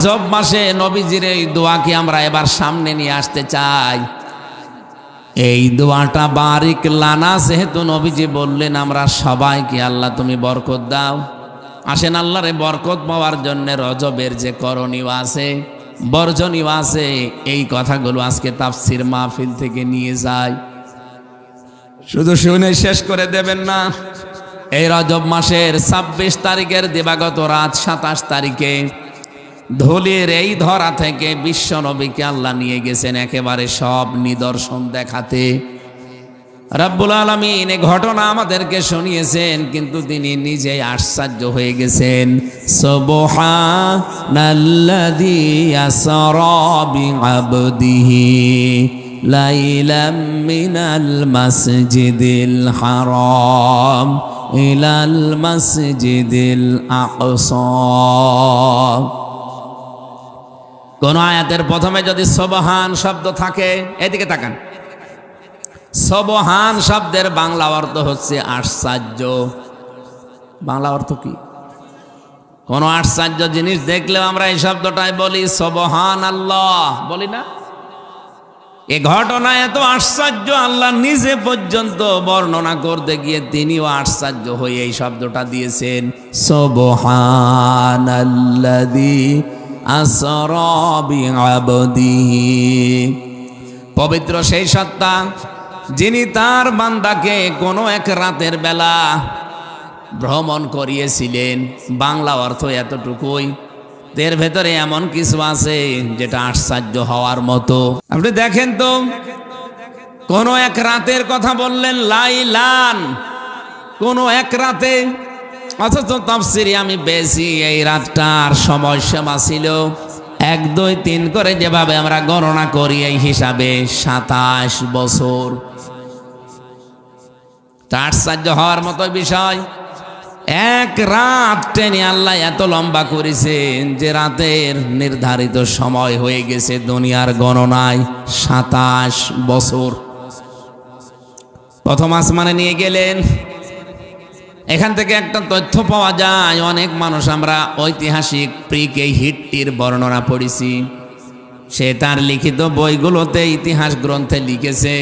রজব মাসে নবীজির এই দোয়াকে আমরা এবার সামনে নিয়ে আসতে চাই। এই দোয়াটা বারিক লানা, যেহেতু নবীজি বললেন আমরা সবাইকে আল্লাহ তুমি বরকত দাও। আসেন আল্লাহরে বরকত পাওয়ার জন্য রজবের যে করণীয় আছে, বর্জনীয় আছে, এই কথাগুলো আজকে তাফসির মাহফিল থেকে নিয়ে যাই। শুধু শুনে শেষ করে দেবেন না। এই রজব মাসের ২৬ তারিখের দিবাগত রাত ২৭ তারিখে ধুলির এই ধরা থেকে বিশ্ব নবীকে আল্লাহ নিয়ে গেছেন একেবারে সব নিদর্শন দেখাতে। রব্বুল আলামিন এই ঘটনা আমাদেরকে শুনিয়েছেন, কিন্তু তিনি নিজেই আশ্চর্য হয়ে গেছেন। সুবহানাল্লাযী আসরা বিআবদিহি লাইলাম মিনাল মাসজিদিল হারাম ইলাল মাসজিদিল আকসা। কোন আয়াতের প্রথমে যদি সুবহান শব্দ থাকে, এদিকে তাকান, সুবহান শব্দের বাংলা অর্থ হচ্ছে আশ্চর্য। বাংলা অর্থ কি? কোন আশ্চর্য জিনিস দেখলেও আমরা এই শব্দটাই বলি সুবহান আল্লাহ, বলি না? এ ঘটনা এত আশ্চর্য, আল্লাহ নিজে পর্যন্ত বর্ণনা করতে গিয়ে তিনিও আশ্চর্য হয়ে এই শব্দটা দিয়েছেন, সুবহানাল্লাযী আসরা বিআবদিহি। পবিত্র সেই সত্তা যিনি তার বান্দাকে কোনো এক রাতের বেলা ভ্রমণ করিয়েছিলেন। বাংলা অর্থ এতটুকুই, এর ভেতরে এমন কিছু আছে যেটা আশ্চর্য হওয়ার মতো। আপনি দেখেন তো, কোনো এক রাতের কথা বললেন, লাইলান, কোনো এক রাতে, অথচ তাফসিরে আমি বেশি এই রাতটার সময়সীমা ছিল 1, 2, 3 করে যেভাবে আমরা গণনা করি এই হিসাবে 27 বছর। আশ্চর্য হওয়ার মতো বিষয়, এক রাত টেনে আল্লাহ এত লম্বা করেছেন যে রাতের নির্ধারিত সময় হয়ে গেছে দুনিয়ার গণনায় 27 বছর। প্রথম আসমানে নিয়ে গেলেন। এখান থেকে একটা তথ্য পাওয়া যায়, অনেক মানুষ আমরা ঐতিহাসিক প্রিকে হিট্টির বর্ণনা পড়েছি। সে তার লিখিত বইগুলোতে, ইতিহাস গ্রন্থে লিখেছে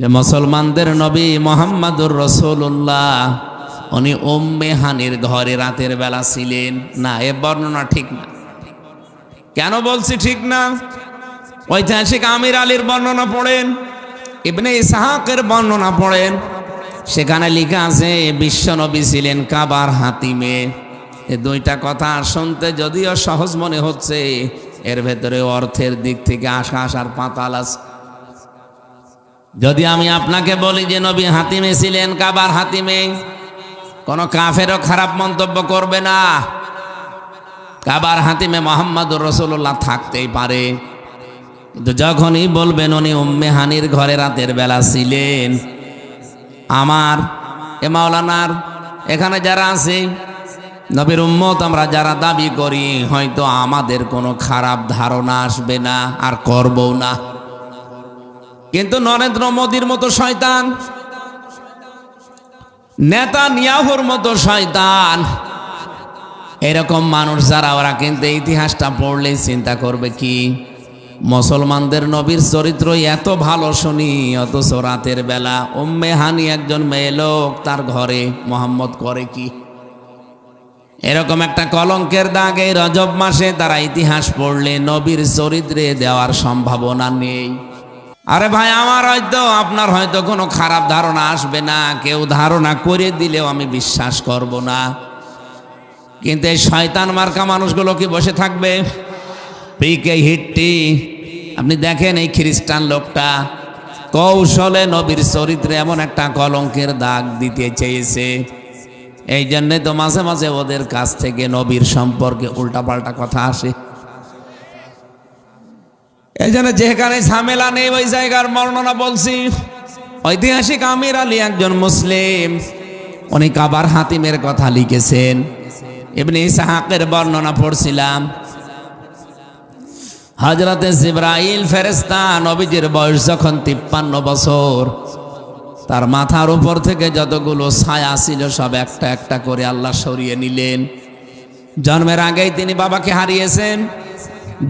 যে মুসলমানদের নবী মুহাম্মদুর রাসূলুল্লাহ উনি উম্মে হানির ঘরে রাতের বেলা ছিলেন। না, এ বর্ণনা ঠিক না। কেন বলছি ঠিক না? ঐতিহাসিক আমির আলীর বর্ণনা পড়েন, ইবনে ইসহাকের বর্ণনা পড়েন, সেখানে লেখা আছে বিশ্ব নবী ছিলেন কাবার হাতিমে। এই দুইটা কথা শুনতে যদিও সহজ মনে হচ্ছে, এর ভেতরে অর্থের দিক থেকে আকাশ আর পাতাল আছে। যদি আমি আপনাকে বলি যে নবী হাতিমে ছিলেন, কাবার হাতিমে, কোনো কাফেরও খারাপ মন্তব্য করবে না। কাবার হাতিমে মুহাম্মদুর রাসূলুল্লাহ থাকতেই পারে, কিন্তু যখনই বলবেন উনি উম্মে হানির ঘরে রাতের বেলা ছিলেন, আমার এ মাওলানার এখানে যারা আছে নবীর উম্মত আমরা যারা দাবি করি, হয়তো আমাদের কোনো খারাপ ধারণা আসবে না, আর করবও না। কিন্তু নরেন্দ্র মোদীর মতো শয়তান, নেতানিয়াহুর মতো শয়তান, এরকম মানুষ যারা, ওরা কিন্তু ইতিহাসটা পড়লেই চিন্তা করবে কি মুসলমানদের নবীর চরিত্র এত ভালো শুনি, অথচ রাতের বেলা উম্মে হানি একজন মেয়ে লোক তার ঘরে মুহাম্মদ করে কি? এরকম একটা কলঙ্কের দাগ এই রজব মাসে তারা ইতিহাস পড়লে নবীর চরিত্রে দেওয়ার সম্ভাবনা নেই। আরে ভাই, আমার হয়তো আপনার হয়তো কোনো খারাপ ধারণা আসবে না, কেউ ধারণা করে দিলেও আমি বিশ্বাস করব না, কিন্তু এই শয়তান মার্কা মানুষগুলো কি বসে থাকবে? পিকে হিট্টি, আপনি দেখেন এই খ্রিস্টান লোকটা কৌশলে নবীর চরিত্রে এমন একটা কলঙ্কের দাগ দিতে চেয়েছে। এই জন্যে তো মাঝে মাঝে ওদের কাছ থেকে নবীর সম্পর্কে উল্টাপাল্টা কথা আসে। এই জন্য যেখানে ঝামেলা নেই ওই জায়গার বর্ণনা বলছি। ঐতিহাসিক আমির আলী একজন মুসলিম, উনি কাবার হাতিমের কথা লিখেছেন। ইবনে ইসহাকের বর্ণনা পড়ছিলাম। হযরতে জিবরাইল ফেরেশতা নবীজির বয়স যখন 53 বছর, তার মাথার উপর থেকে যতগুলো ছায়া ছিল সব একটা একটা করে আল্লাহ সরিয়ে নিলেন। জন্মের আগেই তিনি বাবাকে হারিয়েছেন,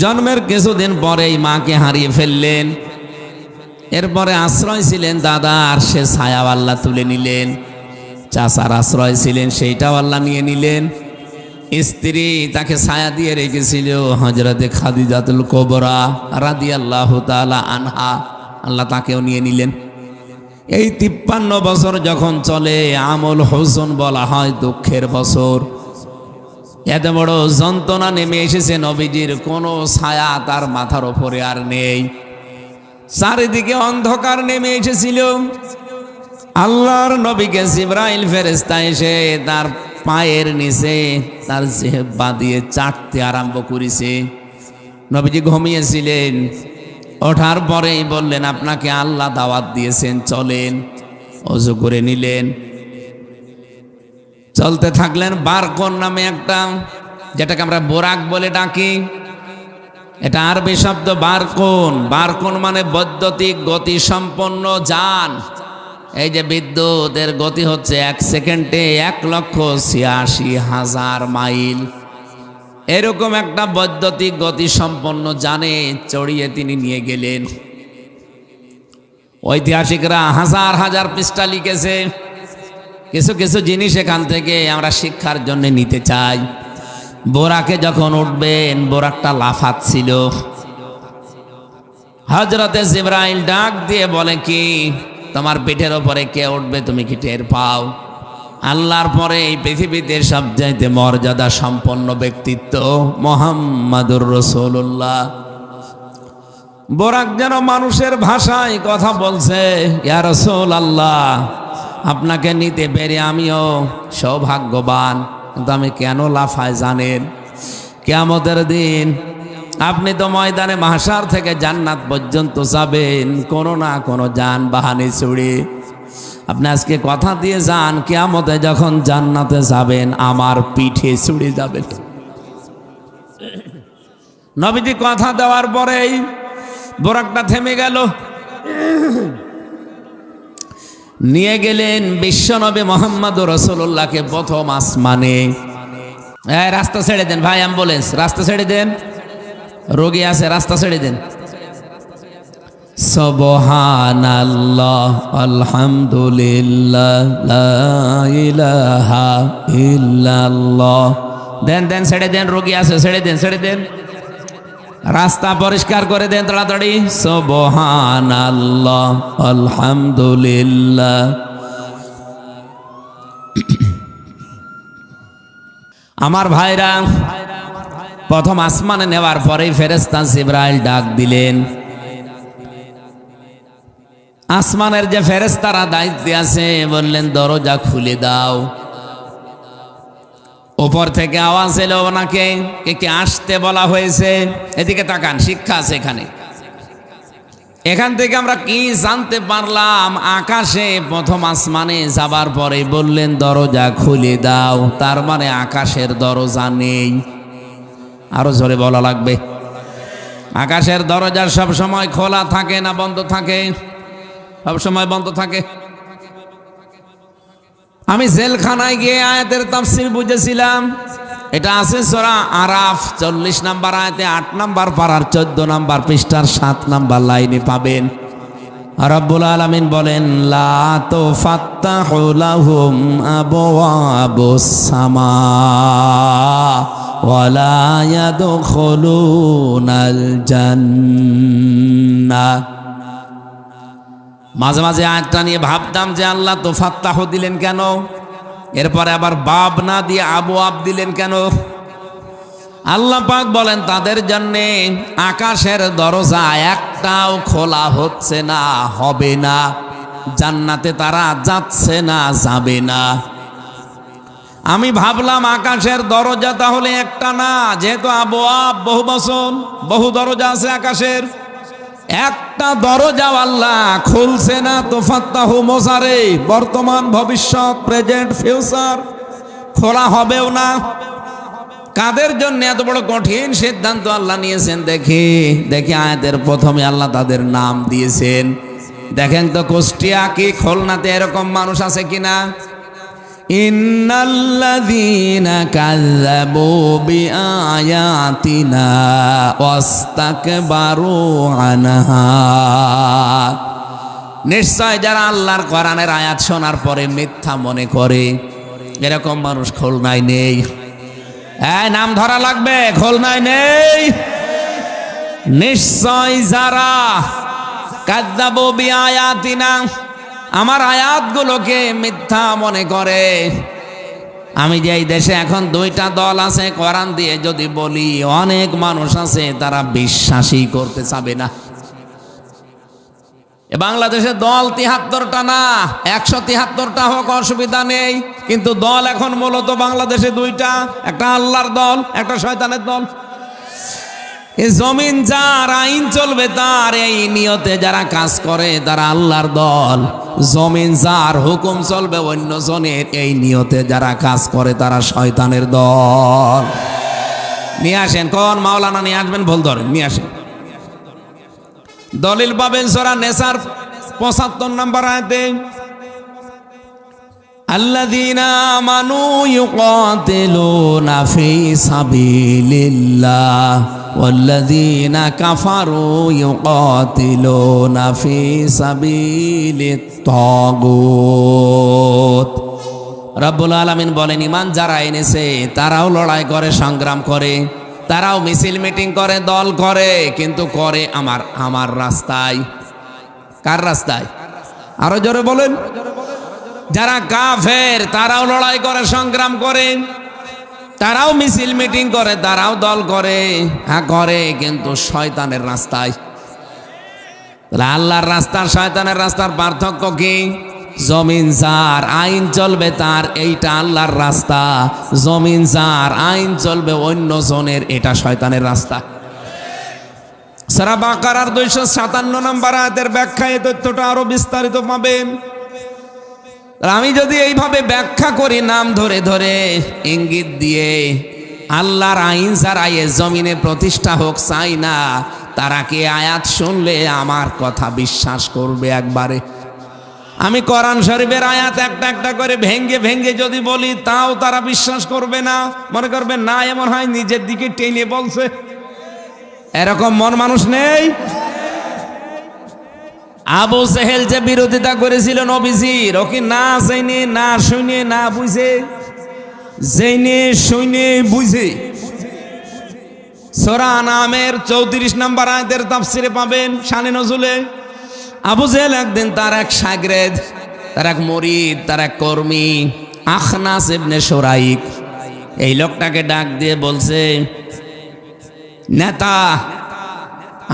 জন্মের কিছুদিন পরেই মাকে হারিয়ে ফেললেন। এরপরে আশ্রয় ছিলেন দাদা, আর সে ছায়া আল্লাহ তুলে নিলেন। চাচার আশ্রয় ছিলেন, সেইটাও আল্লাহ নিয়ে নিলেন। স্ত্রী তাকে ছায়া দিয়ে রেখেছিল হযরতে খাদিজাতুল কুবরা রাদিয়াল্লাহু তাআলা আনহা, আল্লাহ তাকেও নিয়ে নিলেন। এই 53 বছর যখন চলে, আমল হুজন বলা হয় দুঃখের বছর। এত বড় যন্ত্রণা নেমে এসেছে, নবীজির কোনো ছায়া তার মাথার ওপরে আর নেই। চারিদিকে অন্ধকার নেমে এসেছিল। আল্লাহর নবীকে জিবরাইল ফেরেশতা এসে তার পায়ের নিচে তার জিহ্বা দিয়ে চাটতে আরম্ভ করেছে। নবীজি ঘুমিয়েছিলেন। ওঠার পরেই বললেন, আপনাকে আল্লাহ দাওয়াত দিয়েছেন, চলেন। ওযু করে নিলেন, চলতে থাকলেন। বারকন নামে একটা, যেটাকে আমরা বোরাক বলে ডাকি, এটা আরবি শব্দ বারকন। বারকন মানে বৈদ্যুতিক গতি সম্পন্ন যান। এই যে বিদ্যুতের গতি হচ্ছে 1 সেকেন্ডে 1,86,000 মাইল। এরকম একটা বৈদ্যুতিক গতি সম্পন্ন যানে চড়িয়ে তিনি নিয়ে গেলেন। ঐতিহাসিকরা হাজার হাজার পৃষ্ঠা লিখেছে। কিছু কিছু জিনিস এখান থেকে আমরা শিক্ষার জন্য নিতে চাই। বোরাকে যখন উঠবেন, বোরাকটা লাফাচ্ছিল। হযরতে জিবরাইল ডাক দিয়ে বলে, কি তোমার পিঠের ওপরে কে উঠবে, তুমি কি টের পাও? আল্লাহর পরে এই পৃথিবীতে সবচাইতে মর্যাদা সম্পন্ন ব্যক্তিত্ব মুহাম্মাদুর রাসূলুল্লাহ। বোরাক যেন মানুষের ভাষায় কথা বলছে, ইয়া রাসূলুল্লাহ, আপনাকে নিতে পেরে আমিও সৌভাগ্যবান, কিন্তু আমি কেন লাফাই জানেন? কিয়ামতের দিন আপনি তো ময়দানে মাহশার থেকে জান্নাত পর্যন্ত যাবেন কোনো না কোনো যানবাহনে চড়ে। আপনি আজকে কথা দিয়ে যান, কিয়ামতে যখন জান্নাতে যাবেন আমার পিঠে চড়ে যাবেন। নবীজি কথা দেওয়ার পরেই বোরাকটা থেমে গেল। নিয়ে গেলেন বিশ্বনবী মুহাম্মদুর রাসূলুল্লাহকে প্রথম আসমানে। রাস্তা ছেড়ে দেন ভাই, অ্যাম্বুলেন্স রাস্তা ছেড়ে দেন, রোগী আছে, রাস্তা ছেড়ে দেন। সুবহানাল্লাহ আলহামদুলিল্লাহ লা ইলাহা ইল্লাল্লাহ। দেন দেন, ছেড়ে দেন, রোগী আছে, ছেড়ে দেন, ছেড়ে দেন। রাস্তা পরিষ্কার করে দেন তাড়াতাড়ি। সুবহানাল্লাহ আলহামদুলিল্লাহ। আমার ভাইরা, প্রথম আসমানে নেওয়ার পরেই ফেরেশতা জিবরাইল ডাক দিলেন। আসমানের যে ফেরেশতারা দায়িত্বে আছে, বললেন দরজা খুলে দাও। উপর থেকে আওয়াজ এলো, ওনাকে কে আসতে বলা হয়েছে। এদিকে তাকান, শিক্ষা আছে এখানে। এখান থেকে আমরা কি জানতে পারলাম? আকাশে প্রথম আসমানে যাবার পরে বললেন দরজা খুলে দাও, তার মানে আকাশের দরজা নেই। আরো জোরে বলা লাগবে। আকাশের দরজা সব সময় খোলা থাকে না বন্ধ থাকে? সব সময় বন্ধ থাকে। আমি জেলখানায় গিয়ে আয়াতের তাফসীর বুঝেছিলাম। এটা আছে সূরা আরাফ 40 নম্বর আয়াতে 8 নম্বর পারার 14 নম্বর পৃষ্ঠার 7 নম্বর লাইনে পাবেন। রব্বুল আলামিন বলেন, লা তুফাত্তাহু লাহুম আবওয়াবুস সামা ওয়া লা ইয়াদখুলুনাল জান্নাহ। মাঝে মাঝে আয়াতটা নিয়ে ভাবতাম যে আল্লাহ তো ফাত্তাহ দিলেন কেন, এরপরে আবার বাব না দিয়ে আবওয়াব দিলেন কেন? আল্লাহ পাক বলেন তাদের জন্যে আকাশের দরজা একটাও খোলা হচ্ছে না, হবে না। জান্নাতে তারা যাচ্ছে না, যাবে না। আমি ভাবলাম আকাশের দরজা তাহলে একটা না, যেহেতু আবওয়াব বহু বচন, বহু দরজা আছে আকাশের। একটা দরজাও আল্লাহ খুলছে না। তো ফাত্তাহু মোজারে, বর্তমান ভবিষ্যৎ প্রেজেন্ট ফিউচার, খোলা হবেও না। কাদের জন্য এত বড় কঠিন সিদ্ধান্ত আল্লাহ নিয়েছেন? দেখি দেখি আয়াতের প্রথমে আল্লাহ তাদের নাম দিয়েছেন। দেখেন তো কুষ্টিয়া কি খুলনাতে এরকম মানুষ আছে কিনা? ইন্নাল্লাযীনা কাযযাবু বিআয়াতিনা ওয়াস্তাকবারু আনহা, নিশ্চয় যারা আল্লাহর কোরআনের আয়াত শোনার পরে মিথ্যা মনে করে, এরকম মানুষ খুলনায় নেই। নাম ধরা লাগবে, খুলনায় নেই। নিশ্চয় যারা কাযযাবু বিআয়াতিনা, আমার আয়াতগুলোকে মিথ্যা মনে করে। আমি যে এই দেশে এখন দুইটা দল আছে, কোরআন দিয়ে যদি বলি, অনেক মানুষ আছে তারা বিশ্বাসই করতে চাবে না। বাংলাদেশে দল ৭৩টা না, ১৭৩টা হোক, অসুবিধা নেই, কিন্তু দল এখন মূলত বাংলাদেশে দুইটা, একটা আল্লাহর দল, একটা শয়তানের দল। এই জমিন যার, আইন চলবে তার, এই নিয়তে যারা কাজ করে তারা আল্লাহর দল। জমিন যার, হুকুম চলবে অন্য জনের, এই নিয়তে যারা কাজ করে তারা শয়তানের দল। নিয়ে আসেন, কোন মাওলানা নিয়ে আসবেন, ভুল ধরেন, নিয়ে আসেন। দলিল পাবেন সূরা নেসার ৭৫ নম্বর আয়াতে, আল্লাযীনা আমানু ইউকাতিলুনা ফি সাবিলিল্লাহ ওয়াল্লাযীনা কাফারু ইউকাতিলুনা ফি সাবিলিত তাগুত। রব্বুল আলামিন বলেন, ঈমান যারা এনেছে তারাও লড়াই করে, সংগ্রাম করে, তারাও মিছিল মিটিং করে, দল করে, কিন্তু করে আমার রাস্তায়। কার রাস্তায়? আরো জোরে বলেন। যারা কাফের তারাও লড়াই করে, সংগ্রাম করে, তারাও মিছিল মিটিং করে, তারাও দল করে, হ্যাঁ করে, কিন্তু শয়তানের রাস্তায়। আল্লাহর রাস্তার শয়তানের রাস্তার পার্থক্য কি? জমিন যার, আইন চলবে তার, এইটা আল্লাহর রাস্তা। জমিন যার, আইন চলবে অন্য জনের, এটা শয়তানের রাস্তা। সূরা বাকারার ২৫৭ নম্বর আয়াতের ব্যাখ্যায় এই তথ্যটা আরো বিস্তারিত পাবেন। আমি যদি এইভাবে ব্যাখ্যা করি, নাম ধরে ধরে ইঙ্গিত দিয়ে, আল্লাহর আইন যারা এ জমিনে প্রতিষ্ঠা হোক চাই না, তারা কি আয়াত শুনলে আমার কথা বিশ্বাস করবে একবারে? আমি কোরআন শরীফের আয়াত একটা একটা করে ভেঙ্গে ভেঙ্গে যদি বলি, তাও তারা বিশ্বাস করবে না, মনে করবে না এমন হয় নিজের দিকে টেনে বলছে। এরকম মন মানুষ নেই? আবু জেহেল যে বিরোধিতা করেছিল নবীজির, ও কি না জেনে, না শুনে, না বুঝে? জেনে শুনে বুঝে। সূরা আনামের ৩৪ নম্বর আয়াতের তাফসিরে পাবেন, শানে নজুলে। আবু জেহেল একদিন তার এক শাগরেদ, তার এক মুরিদ, তার এক কর্মী আখনাস ইবনে শুরাইক, এই লোকটাকে ডাক দিয়ে বলছে, নেতা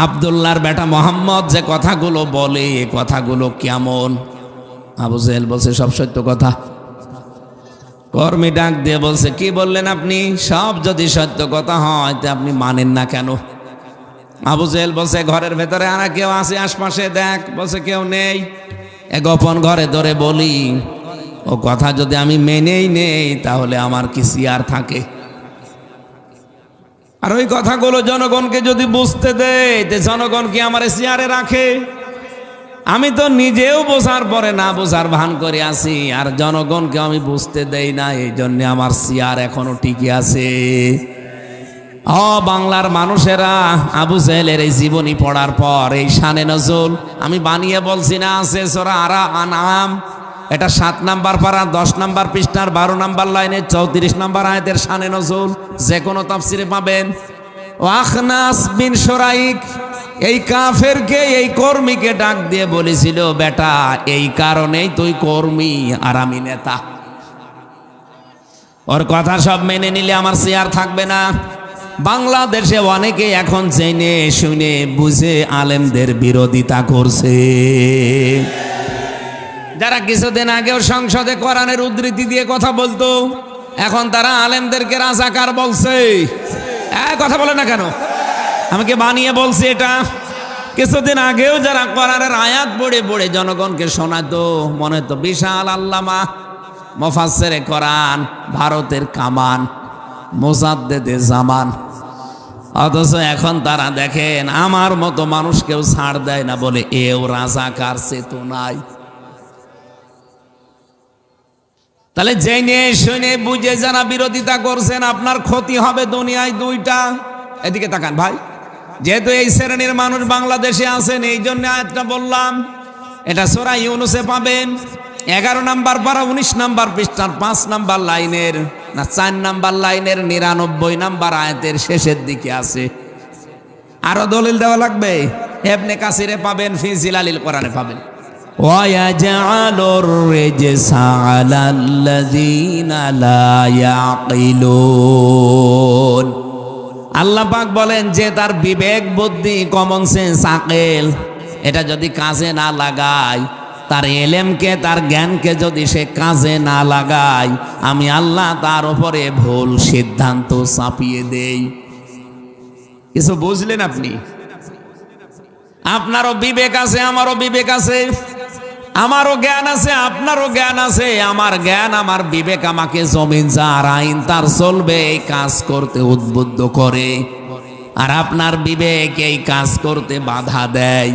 আব্দুল্লাহর বেটা মোহাম্মদ যে কথাগুলো বলে, এ কথাগুলো কেমন? আবু জেহেল বলছে, সব সত্য কথা। কর্মী ডাক দিয়ে বলছে, কি বললেন আপনি? সব যদি সত্য কথা হয় তা আপনি মানেন না কেন? আবু জেহেল বলছে, ঘরের ভেতরে আর কেউ আছে আশপাশে? দেখ। বলছে, কেউ নেই। এ গোপন ঘরে ধরে বলি, ও কথা যদি আমি মেনেই নেই তাহলে আমার কি সিয়ার থাকে? আর ওই কথাগুলো জনগণকে যদি বুঝতে দেয়, জনগণ কি আমার সিয়ারে রাখে? আমি তো নিজেও বোঝার পরে না বোঝার ভান করে আছি, আর জনগণকে আমি বুঝতে দেই না, এই জন্য আমার সিয়ার এখনো টিকে আছে। বাংলার মানুষেরা আবু জেহেলের এই জীবনী পড়ার পর এই শানে নজুল আমি বানিয়ে বলছি না, আছে সূরা আনাম, এটা ৭ নাম্বার পারা ১০ নাম্বার পৃষ্ঠার ১২ নাম্বার লাইনে ৩৪ নাম্বার আয়াতের শানে নজুল, যে কোনো তাফসিরে পাবেন। আখনাস বিন শুরাইক এই কাফেরকে, এই কর্মীকে ডাক দিয়ে বলেছিল, বেটা এই কারণেই তুই কর্মী আর আমি নেতা। ওর কথা সব মেনে নিলে আমার শেয়ার থাকবে না। বাংলাদেশে অনেকে এখন জেনে শুনে বুঝে আলেমদের বিরোধিতা করছে। যারা কিছুদিন আগেও সংসদে কোরআনের উদ্ধৃতি দিয়ে কথা বলতো, এখন তারা আলেমদেরকে রাজাকার বলছে। কথা বলে না কেন? আমাকে বানিয়ে বলছি এটা। কিছুদিন আগেও যারা কোরআনের আয়াত পড়ে পড়ে জনগণকে শোনাতো, মনে তো বিশাল আল্লামা, মুফাসসিরে কোরআন, ভারতের কামান, মুজাদ্দেদে জামান, অথচ এখন তারা দেখেন আমার মতো মানুষকেও ছাড় দেয় না বলে এও রাজাকার চেতনায়। তাহলে জেনে শুনে বুঝে যারা বিরোধিতা করছেন আপনার ক্ষতি হবে দুনিয়ায় দুইটা। এদিকে তাকান ভাই, যেহেতু এই শ্রেণীর মানুষ বাংলাদেশে আছেন এই জন্য আয়াতটা বললাম। এটা সূরা ইউনূসে পাবেন 11 নম্বর পারা 19 নম্বর পৃষ্ঠার 5 নম্বর লাইনের না 4 নম্বর লাইনের 99 নম্বর আয়াতের শেষের দিকে আছে। আরো দলিল দেওয়া লাগবে? ইবনে কাসিরে পাবেন, ফি জিলালিল কোরআনে পাবেন। ওয়ায়াজআলুর রিজসা আলাল্লাযীনা লা ইয়াকিলুন। আল্লাহ পাক বলেন যে তার বিবেক বুদ্ধি কমন সেন্স আকল এটা যদি কাজে না লাগায়, তার এলেমকে তার জ্ঞানকে যদি সে কাজে না লাগায়, আমি আল্লাহ তার উপরে ভুল সিদ্ধান্ত চাপিয়ে দেই। কিছু বুঝলেন আপনি? আপনারও বিবেক আছে, আমারও বিবেক আছে, আমারও জ্ঞান আছে, আপনারও জ্ঞান আছে। আমার জ্ঞান আমার বিবেক আমাকে জমিন যার আইন তার চলবে এই কাজ করতে উদ্বুদ্ধ করে, আর আপনার বিবেক এই কাজ করতে বাধা দেয়।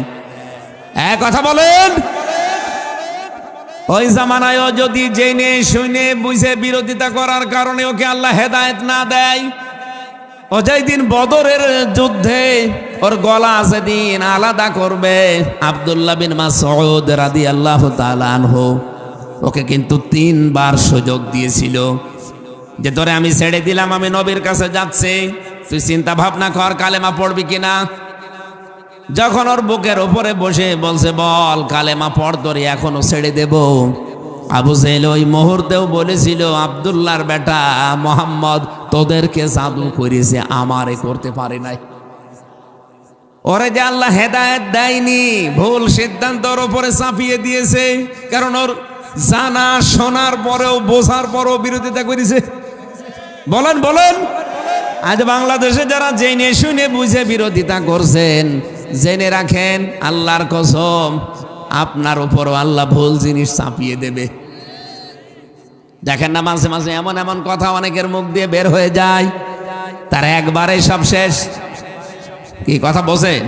এক কথা বলেন, ওই জামানায়ও যদি জেনে শুনে বুঝে বিরোধিতা করার কারণে ওকে আল্লাহ হেদায়েত না দেয়, ও যেই দিন বদরের যুদ্ধে ওর গলা সেদিন আলাদা করবে, আব্দুল্লাহ বিন মাসউদ রাদিয়াল্লাহু তাআলা আনহু ওকে কিন্তু 3 বার সুযোগ দিয়েছিল যে তোরে আমি ছেড়ে দিলাম, আমি নবীর কাছে যাচ্ছি, তুই চিন্তা ভাবনা কর কালেমা পড়বি কিনা। যখন ওর বুকের উপরে বসে বলছে বল কালেমা পড়, তোরে এখনো ছেড়ে দেব। আবু জেহেল ওই মুহূর্তেও বলেছিল আব্দুল্লাহর বেটা মোহাম্মদ তোদেরকে জাদু করেছে, আমারে করতে পারে নাই। ওরে যে আল্লাহ হেদায়েত দেয়নি, ভুল সিদ্ধান্ত ওর উপরে চাপিয়ে দিয়েছে, কারণ ওর জানা শোনার পরেও বোঝার পরেও বিরোধিতা করেছে। বলেন বলেন, আজ বাংলাদেশে যারা জেনে শুনে বুঝে বিরোধিতা করছেন, জেনে রাখেন আল্লাহর কসম আপনার উপরও আল্লাহ ভুল জিনিস চাপিয়ে দেবে। দেখেন না মাঝে মাঝে এমন এমন কথা অনেকের মুখ দিয়ে বের হয়ে যায়, তার একবারে সব শেষ। কি কথা বলছেন?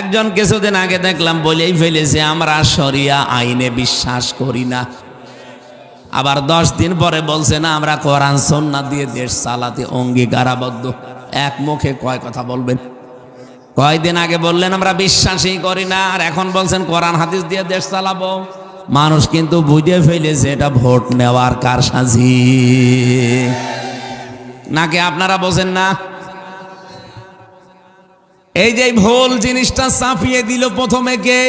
একজন কিছুদিন আগে দেখলাম বলেই ফেলেছে আমরা শরিয়া আইনে বিশ্বাস করি না। আবার 10 দিন পরে বলছে না আমরা কোরআন সুন্নাহ দিয়ে দেশ চালাতে অঙ্গীকারাবদ্ধ। এক মুখে কয় কথা বলবেন? কয়দিন আগে বললেন আমরা বিশ্বাসই করি না, আর এখন বলছেন কোরআন হাদিস দিয়ে দেশ চালাবো। মানুষ কিন্তু বুঝে ফেলেছে এটা ভোট নেওয়ার কারসাজি। নাকি আপনারা বোঝেন না? এই যে ভুল জিনিসটা চাপিয়ে দিল প্রথমে কে?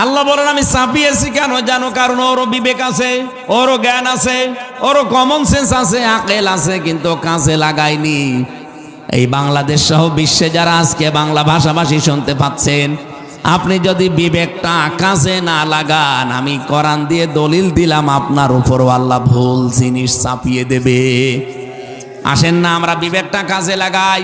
আল্লাহ বলেন আমি চাপিয়েছি কেন জানো? কারণ ওরও বিবেক আছে, ওরও জ্ঞান আছে, ওরও কমন সেন্স আছে, আকল আছে, কিন্তু কাজে লাগায়নি। এই বাংলাদেশ সহ বিশ্বে যারা আজকে বাংলা ভাষাভাষী শুনতে পাচ্ছেন, আপনি যদি বিবেকটা কাজে না লাগান, আমি কোরআন দিয়ে দলিল দিলাম আপনার উপরও আল্লাহ ভুল জিনিস চাপিয়ে দেবে। আসেন না আমরা বিবেকটা কাজে লাগাই।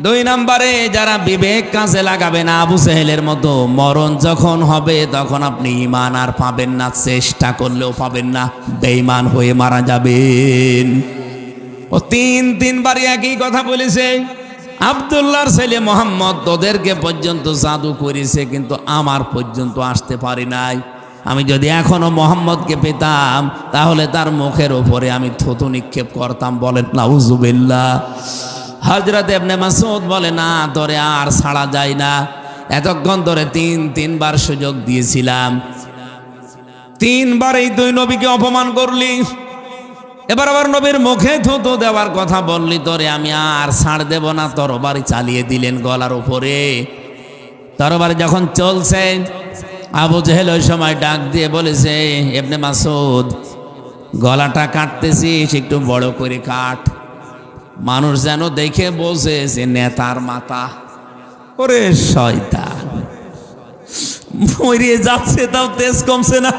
2 নম্বরে যারা বিবেক কাজে লাগাবে না, আবু জেহেলের মতো মরণ যখন হবে তখন আপনি ঈমান আর পাবেন না, চেষ্টা করলেও পাবেন না, বেঈমান হয়ে মারা যাবেন। ও 3 বারই একই কথা বলেছে, আব্দুল্লাহর ছেলে মোহাম্মদ তোদেরকে পর্যন্ত জাদু করেছে কিন্তু আমার পর্যন্ত আসতে পারি নাই। আমি যদি এখনো মোহাম্মদকে পেতাম তাহলে তার মুখের উপরে আমি থুতু নিক্ষেপ করতাম। বলেন নাউজুবিল্লাহ। হযরত ইবনে মাসউদ বলে না তোরে আর ছাড়া যায় না, এতক্ষণ ধরে 3 বার সুযোগ দিয়েছিলাম, 3 বার এই 2 নবীকে অপমান করলি, এবার আবার নবীর মুখে থুতু দেওয়ার কথা বললি, তোরে আমি আর ছাড় দেব না। তরবারি চালিয়ে দিলেন গলার উপরে। তরবারি যখন চলছে, আবু জেহেল ওই সময় ডাক দিয়ে বলেছে ইবনে মাসউদ গলাটা কাটতেছিস একটু বড় করে কাট, মানুষ যেন দেখে বোঝে যে নেতার মাথা। ওরে শয়তান, মরিয়ে যাচ্ছে তাও তেজ কমছে না।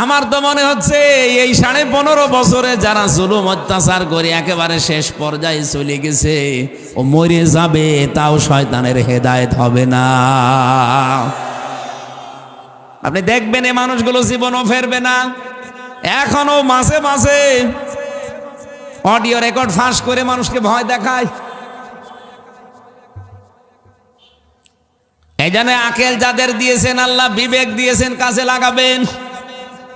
আমার তো মনে হচ্ছে এই 15.5 বছরে যারা জুলুম অত্যাচার করে একেবারে শেষ পর্যায়ে চলে গেছে, ও মরে যাবে তাও শয়তানের হেদায়েত হবে না। আপনি দেখবেন এই মানুষগুলো জীবনও ফেরবে না। এখনো মাঝে মাঝে অডিও রেকর্ড ফাঁস করে মানুষকে ভয় দেখায়। এই জন্য আকল যাদের দিয়েছেন আল্লাহ, বিবেক দিয়েছেন, কাজে লাগাবেন।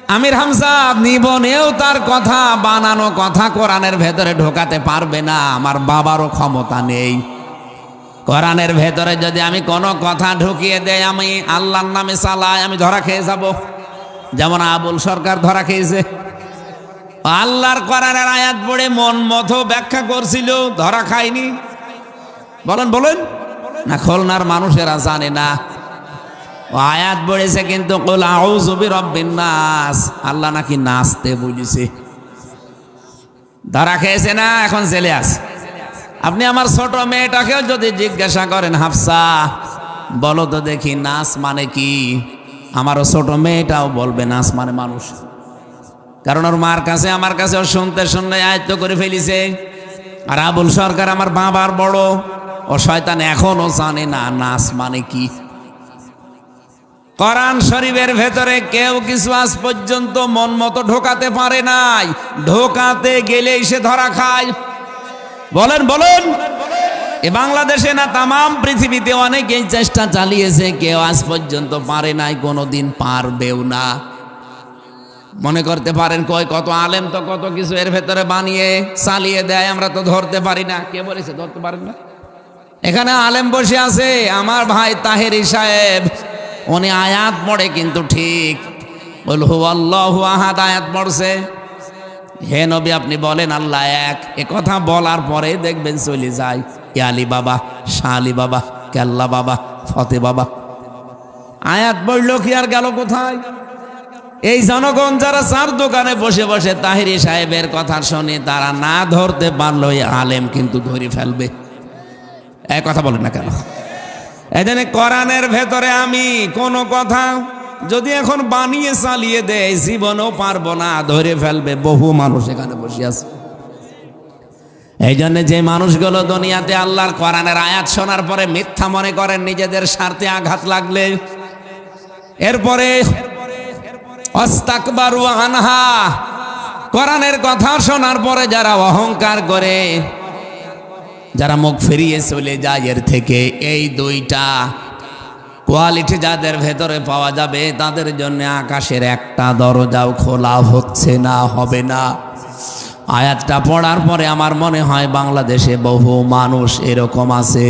আমির হামজা জীবনেও তার কথা বানানো কথা কোরআনের ভেতরে ঢোকাতে পারবে না, আমার বাবারও ক্ষমতা নেই। কোরআনের ভেতরে যদি আমি কোনো কথা ঢুকিয়ে দেই, আমি আল্লাহর নামে চালাই, আমি ধরা খেয়ে যাব। যেমন আবুল সরকার ধরা খেয়েছে, আল্লাহর কোরআনের আয়াত পড়ে মন মতো ব্যাখ্যা করছিল, ধরা খায়নি। বলেন বলেন না, খুলনার মানুষেরা জানে না ও আয়াত পড়েছে, কিন্তু কুল আউযু বিরাব্বিন নাস, আল্লাহ নাকি নাচতে বুঝেছে। ধরা খেয়েছে না, এখন জেলে আছে। আপনি আমার ছোট মেয়েটাকেও যদি জিজ্ঞাসা করেন, হাফসা বলো তো দেখি নাচ মানে কি, আমারও ছোট মেয়েটাও বলবে নাচ মানে মানুষ। কারণ ওর মার কাছে আমার কাছে ও শুনতে শুনতে আয়ত্ত করে ফেলিছে। আর আবুল সরকার আমার বাবার বড়, ও শয়তান এখনো জানে না নাচ মানে কি। কোরআন শরীফের ভেতরে কেউ কিছু আজ পর্যন্ত মন মতো ঢোকাতে পারে নাই, ঢোকাতে গেলেই সে ধরা খায়। বলেন বলেন, এ বাংলাদেশে না তামাম পৃথিবীতে অনেকেই চেষ্টা চালিয়েছে, কেউ আজ পর্যন্ত পারে নাই, কোনোদিন পারবেও না। মনে করতে পারেন কই কত আলেম তো কত কিছু এর ভেতরে বানিয়ে চালিয়ে দেয়, আমরা তো ধরতে পারি না। কে বলেছে ধরতে পারেন না? এখানে আলেম বসে আছে, আমার ভাই তাহেরি সাহেব, উনি আয়াত পড়ে কিন্তু ঠিক, কুল হুয়াল্লাহু আহাদ আয়াত পড়ছে। হে নবী আপনি বলেন আল্লাহ এক, এ কথা বলার পরে দেখবেন চলে যায় ইয়া আলী বাবা, শাহ আলী বাবা, কেল্লা বাবা, ফতে বাবা। আয়াত পড়ল কি আর গেল কোথায়? এই জনগণ যারা চার দোকানে বসে বসে তাহেরি সাহেবের কথা শুনে, তারা না ধরতে পারলো এই আলেম কিন্তু ধরে ফেলবে। এই কথা বলেন না কেন? এই জন্য কোরআনের ভেতরে আমি কোনো কথা যদি এখন বানিয়ে চালিয়ে দেয়, জীবনেও পারবো না, ধরে ফেলবে। বহু মানুষ এখানে বসে আছে। এই জন্য যে মানুষগুলো দুনিয়াতে আল্লাহর কোরআনের আয়াত শোনার পরে মিথ্যা মনে করেন, নিজেদের স্বার্থে আঘাত লাগলে, এরপরে অস্তাকবারু আনহা, কোরআনের কথা শোনার পরে যারা অহংকার করে, যারা মুখ ফিরিয়ে চলে যায়, এর থেকে এই দুইটা কোয়ালিটি যাদের ভেতরে পাওয়া যাবে, তাদের জন্য আকাশের একটা দরজাও খোলা হচ্ছে না, হবে না। আয়াতটা পড়ার পরে আমার মনে হয় বাংলাদেশে বহু মানুষ এরকম আছে,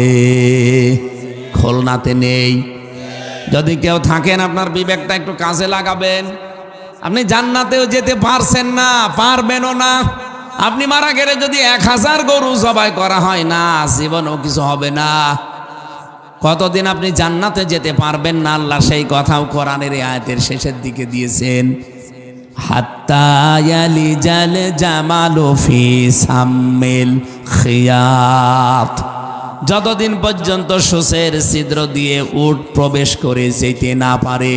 খুলনাতে নেই। যদি কেউ থাকেন, আপনার বিবেকটা একটু কাজে লাগাবেন। আপনি জান্নাতেও যেতে পারছেন না, পারবেনও না। আপনি মারা গেলে যদি 1000 গরু জবাই করা হয় না, জীবনেও কিছু হবে না। কতদিন আপনি জান্নাতে যেতে পারবেন না, আল্লাহ সেই কথাও কোরআনের আয়াতের শেষের দিকে দিয়েছেন। হাত্তা ইয়ালিজাল জামালু ফি সাম্মিল খিয়াত, যতদিন পর্যন্ত সূচের ছিদ্র দিয়ে উট প্রবেশ করে যেতে না পারে।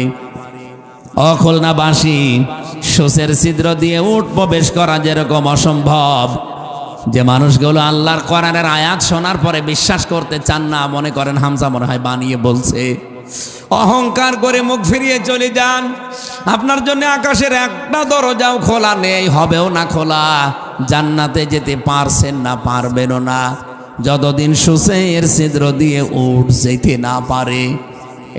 খুলনাবাসী, সূচের ছিদ্র দিয়ে উট প্রবেশ করা যেরকম অসম্ভব, যে মানুষগুলো আল্লাহর কোরআনের আয়াত শোনার পরে বিশ্বাস করতে চান না, মনে করেন হামজা মনে হয় বানিয়ে বলছে, অহংকার করে মুখ ফিরিয়ে চলে যান, আপনার জন্য আকাশের একটা দরজাও খোলা নেই, হবেও না খোলা। জান্নাতে যেতে পারছেন না, পারবেনও না, যতদিন সূচের ছিদ্র দিয়ে উট যেতে না পারে।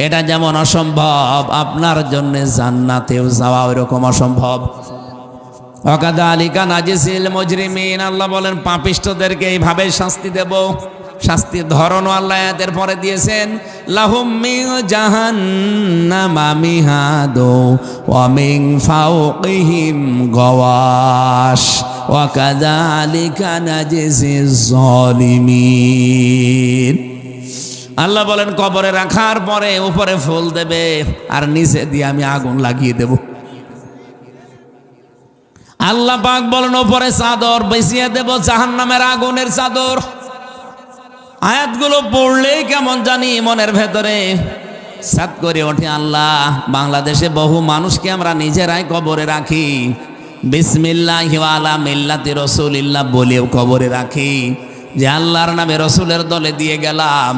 এটা যেমন অসম্ভব, আপনার জন্য জান্নাতেও যাওয়া ওইরকম অসম্ভব। ওয়াকাযালিকা নাজিসিল মুজরিমিন, আল্লাহ বলেন পাপিষ্ঠদেরকে এইভাবে শাস্তি দেব। শাস্তির ধরনও আল্লাহ আয়াতের পরে দিয়েছেন, লাহুম মিন জাহান্নামা মিহাদু ওয়া মিন ফাওকিহিম গাওয়াশ ওয়াকাযালিকা নাজিসিজ জালিমিন। আল্লাহ বলেন কবরে রাখার পরে উপরে ফুল দেবে, আর নিচে দিয়ে আমি আগুন লাগিয়ে দেব। আল্লাহ পাক বলেন উপরে চাদর বিছিয়ে দেব, জাহান্নামের আগুনের চাদর। আয়াতগুলো পড়লেই কেমন জানি মনের ভেতরে সাত করে ওঠে। আল্লাহ, বাংলাদেশে বহু মানুষকে আমরা নিজেরাই কবরে রাখি, বিসমিল্লাহি ওয়া আলা মিল্লাতি রাসূলিল্লাহ বলেও কবরে রাখি, যে আল্লাহর নামে রসুলের দলে দিয়ে গেলাম,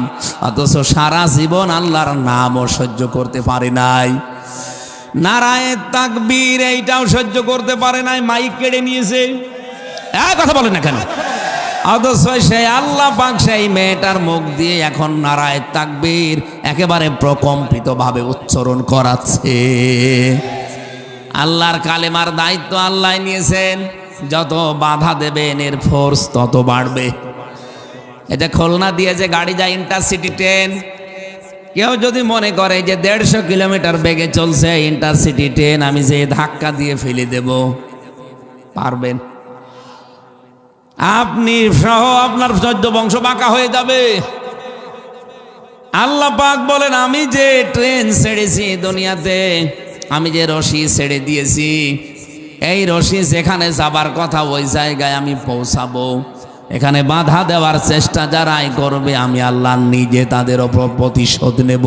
অথচ সারা জীবন আল্লাহর নামও সহ্য করতে পারে নাই। নারায়ে তাকবীর এইটাও সহ্য করতে পারে নাই, মাইক কেড়ে নিয়েছে। কথা বলেন না কেন? অথচ সেই আল্লাহ পাক সেই মেয়েটার মুখ দিয়ে এখন নারায়ে তাকবীর একেবারে প্রকম্পিত ভাবে উচ্চারণ করাচ্ছে। আল্লাহর কালেমার দায়িত্ব আল্লাহ নিয়েছেন। যত বাধা দেবেন এর ফোর্স তত বাড়বে। এটা খুলনা দিয়ে যে গাড়ি যায় ইন্টারসিটি ট্রেন, কেউ যদি মনে করে যে 150 কিলোমিটার বেগে চলছে ইন্টারসিটি ট্রেন, আমি যে ধাক্কা দিয়ে ফেলে দেব, পারবেন? আপনি সহ আপনার 14 বংশ বাঁকা হয়ে যাবে। আল্লাহ পাক বলেন, আমি যে ট্রেন ছেড়েছি দুনিয়াতে, আমি যে রশি ছেড়ে দিয়েছি, এই রশি যেখানে যাবার কথা ওই জায়গায় আমি পৌঁছাবো। এখানে বাধা দেওয়ার চেষ্টা যারাই করবে আমি আল্লাহ নিজে তাদের ওপর প্রতিশোধ নেব।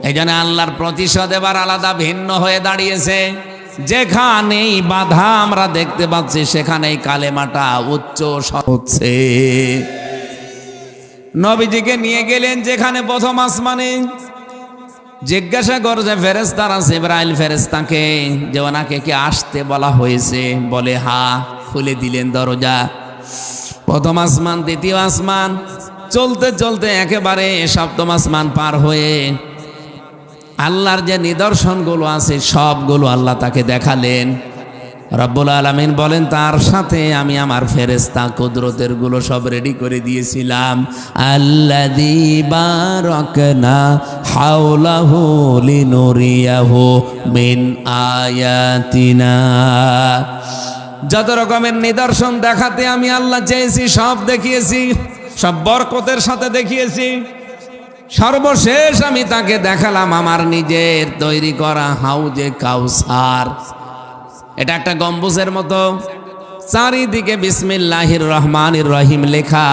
এই জন্য আল্লাহর প্রতিশোধ এবার আলাদা ভিন্ন হয়ে দাঁড়িয়েছে। যেখানেই বাধা আমরা দেখতে পাচ্ছি সেখানেই কালেমাটা উচ্চ হচ্ছে। নবীজিকে নিয়ে গেলেন যেখানে প্রথম আসমানে, জিজ্ঞাসা করছে ফেরেশতারা জিবরাইল ফেরেশতাকে যে ওনাকে কি আসতে বলা হয়েছে? বলে হা। খুলে দিলেন দরজা। প্রথম আসমান, দ্বিতীয় আসমান, চলতে চলতে একেবারে সপ্তম আসমান পার হয়ে আল্লাহর যে নিদর্শনগুলো আছে সবগুলো আল্লাহ তাকে দেখালেন। রব্বুল আলামিন বলেন, তার সাথে আমি আমার ফেরেশতা কুদরতের গুলো সব রেডি করে দিয়েছিলাম। আল্লাযী বারাকনা হাওলাহু লিনুরিয়াহু মিন আয়াতিনা। যত রকমের নিদর্শন দেখাতে আমি আল্লাহ চেয়েছি সব দেখিয়েছি, সব বরকতের সাথে দেখিয়েছি। সর্বশেষ আমি তাকে দেখালাম আমার নিজের তৈরি করা হাউজে কাউসার। এটা একটা গম্বুজের মতো, চারিদিকে বিসমিল্লাহির রহমানির রহিম লেখা,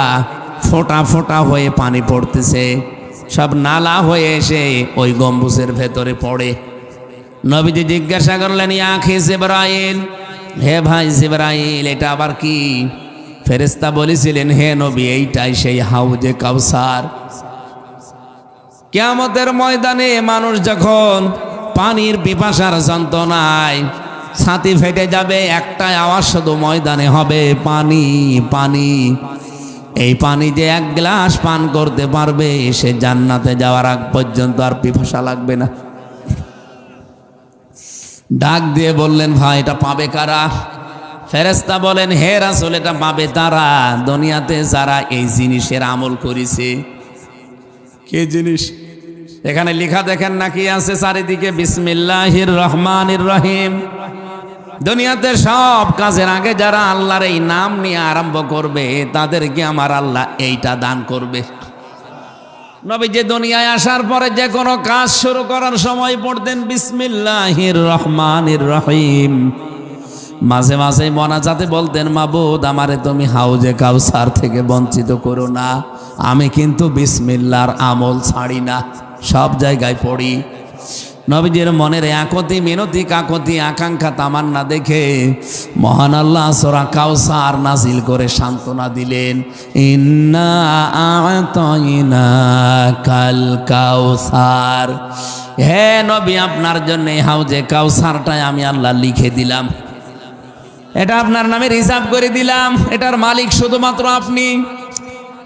ফোঁটা ফোঁটা হয়ে পানি পড়তেছে, সব নালা হয়ে এসে ওই গম্বুজের ভেতরে পড়ে। নবীজি জিজ্ঞাসা করলেন, ইয়া আখি জিবরাইল, হে ভাই জিবরাইল, এটা আবার কি? ফেরেশতা বলেছিলেন, হে নবী, এইটাই সেই হাউজে কাউসার। কিয়ামতের ময়দানে মানুষ যখন পানির পিপাসার যন্ত্রণায় ছাতি ফেটে যাবে, একটাই আওয়াজ শুধু ময়দানে হবে, পানি পানি। এই পানি যে এক গ্লাস পান করতে পারবে সে জান্নাতে যাওয়ার আগ পর্যন্ত আর পিপাসা লাগবে না। ডাক দিয়ে বললেন, ভাই এটা পাবে কারা? ফেরেশতা বলেন, হে রাসূল, এটা পাবে তারা দুনিয়াতে যারা এই জিনিসের আমল করেছে। কি জিনিস? এখানে লেখা দেখেন না কি আছে চারিদিকে, বিসমিল্লাহির রহমানির রহিম। দুনিয়াতে সব কাজের আগে যারা আল্লাহর এই নাম নিয়ে আরম্ভ করবে তাদেরকে আমার আল্লাহ এইটা দান করবে। নবী যে দুনিয়ায় আসার পরে যে কোনো কাজ শুরু করার সময় পড়তেন বিসমিল্লাহির রহমানির রহিম। মাঝে মাঝে মোনাজাতে বলতেন, মাবুদ আমারে তুমি হাউজে কাউসার থেকে বঞ্চিত করো না, আমি কিন্তু বিসমিল্লাহর আমল ছাড়ি না, সব জায়গায় পড়ি। নবীজির মনের একতি মিনতি কাকতি আকাঙ্ক্ষা তামান্না দেখে মহান আল্লাহ সূরা কাউসার নাজিল করে সান্ত্বনা দিলেন, ইন্না আ'তাইনাকাল কাউসার। হে নবী, আপনার জন্য হাউজে কাউসারটাই আমি আল্লাহ লিখে দিলাম, এটা আপনার নামে হিসাব করে দিলাম, এটার মালিক শুধুমাত্র আপনি।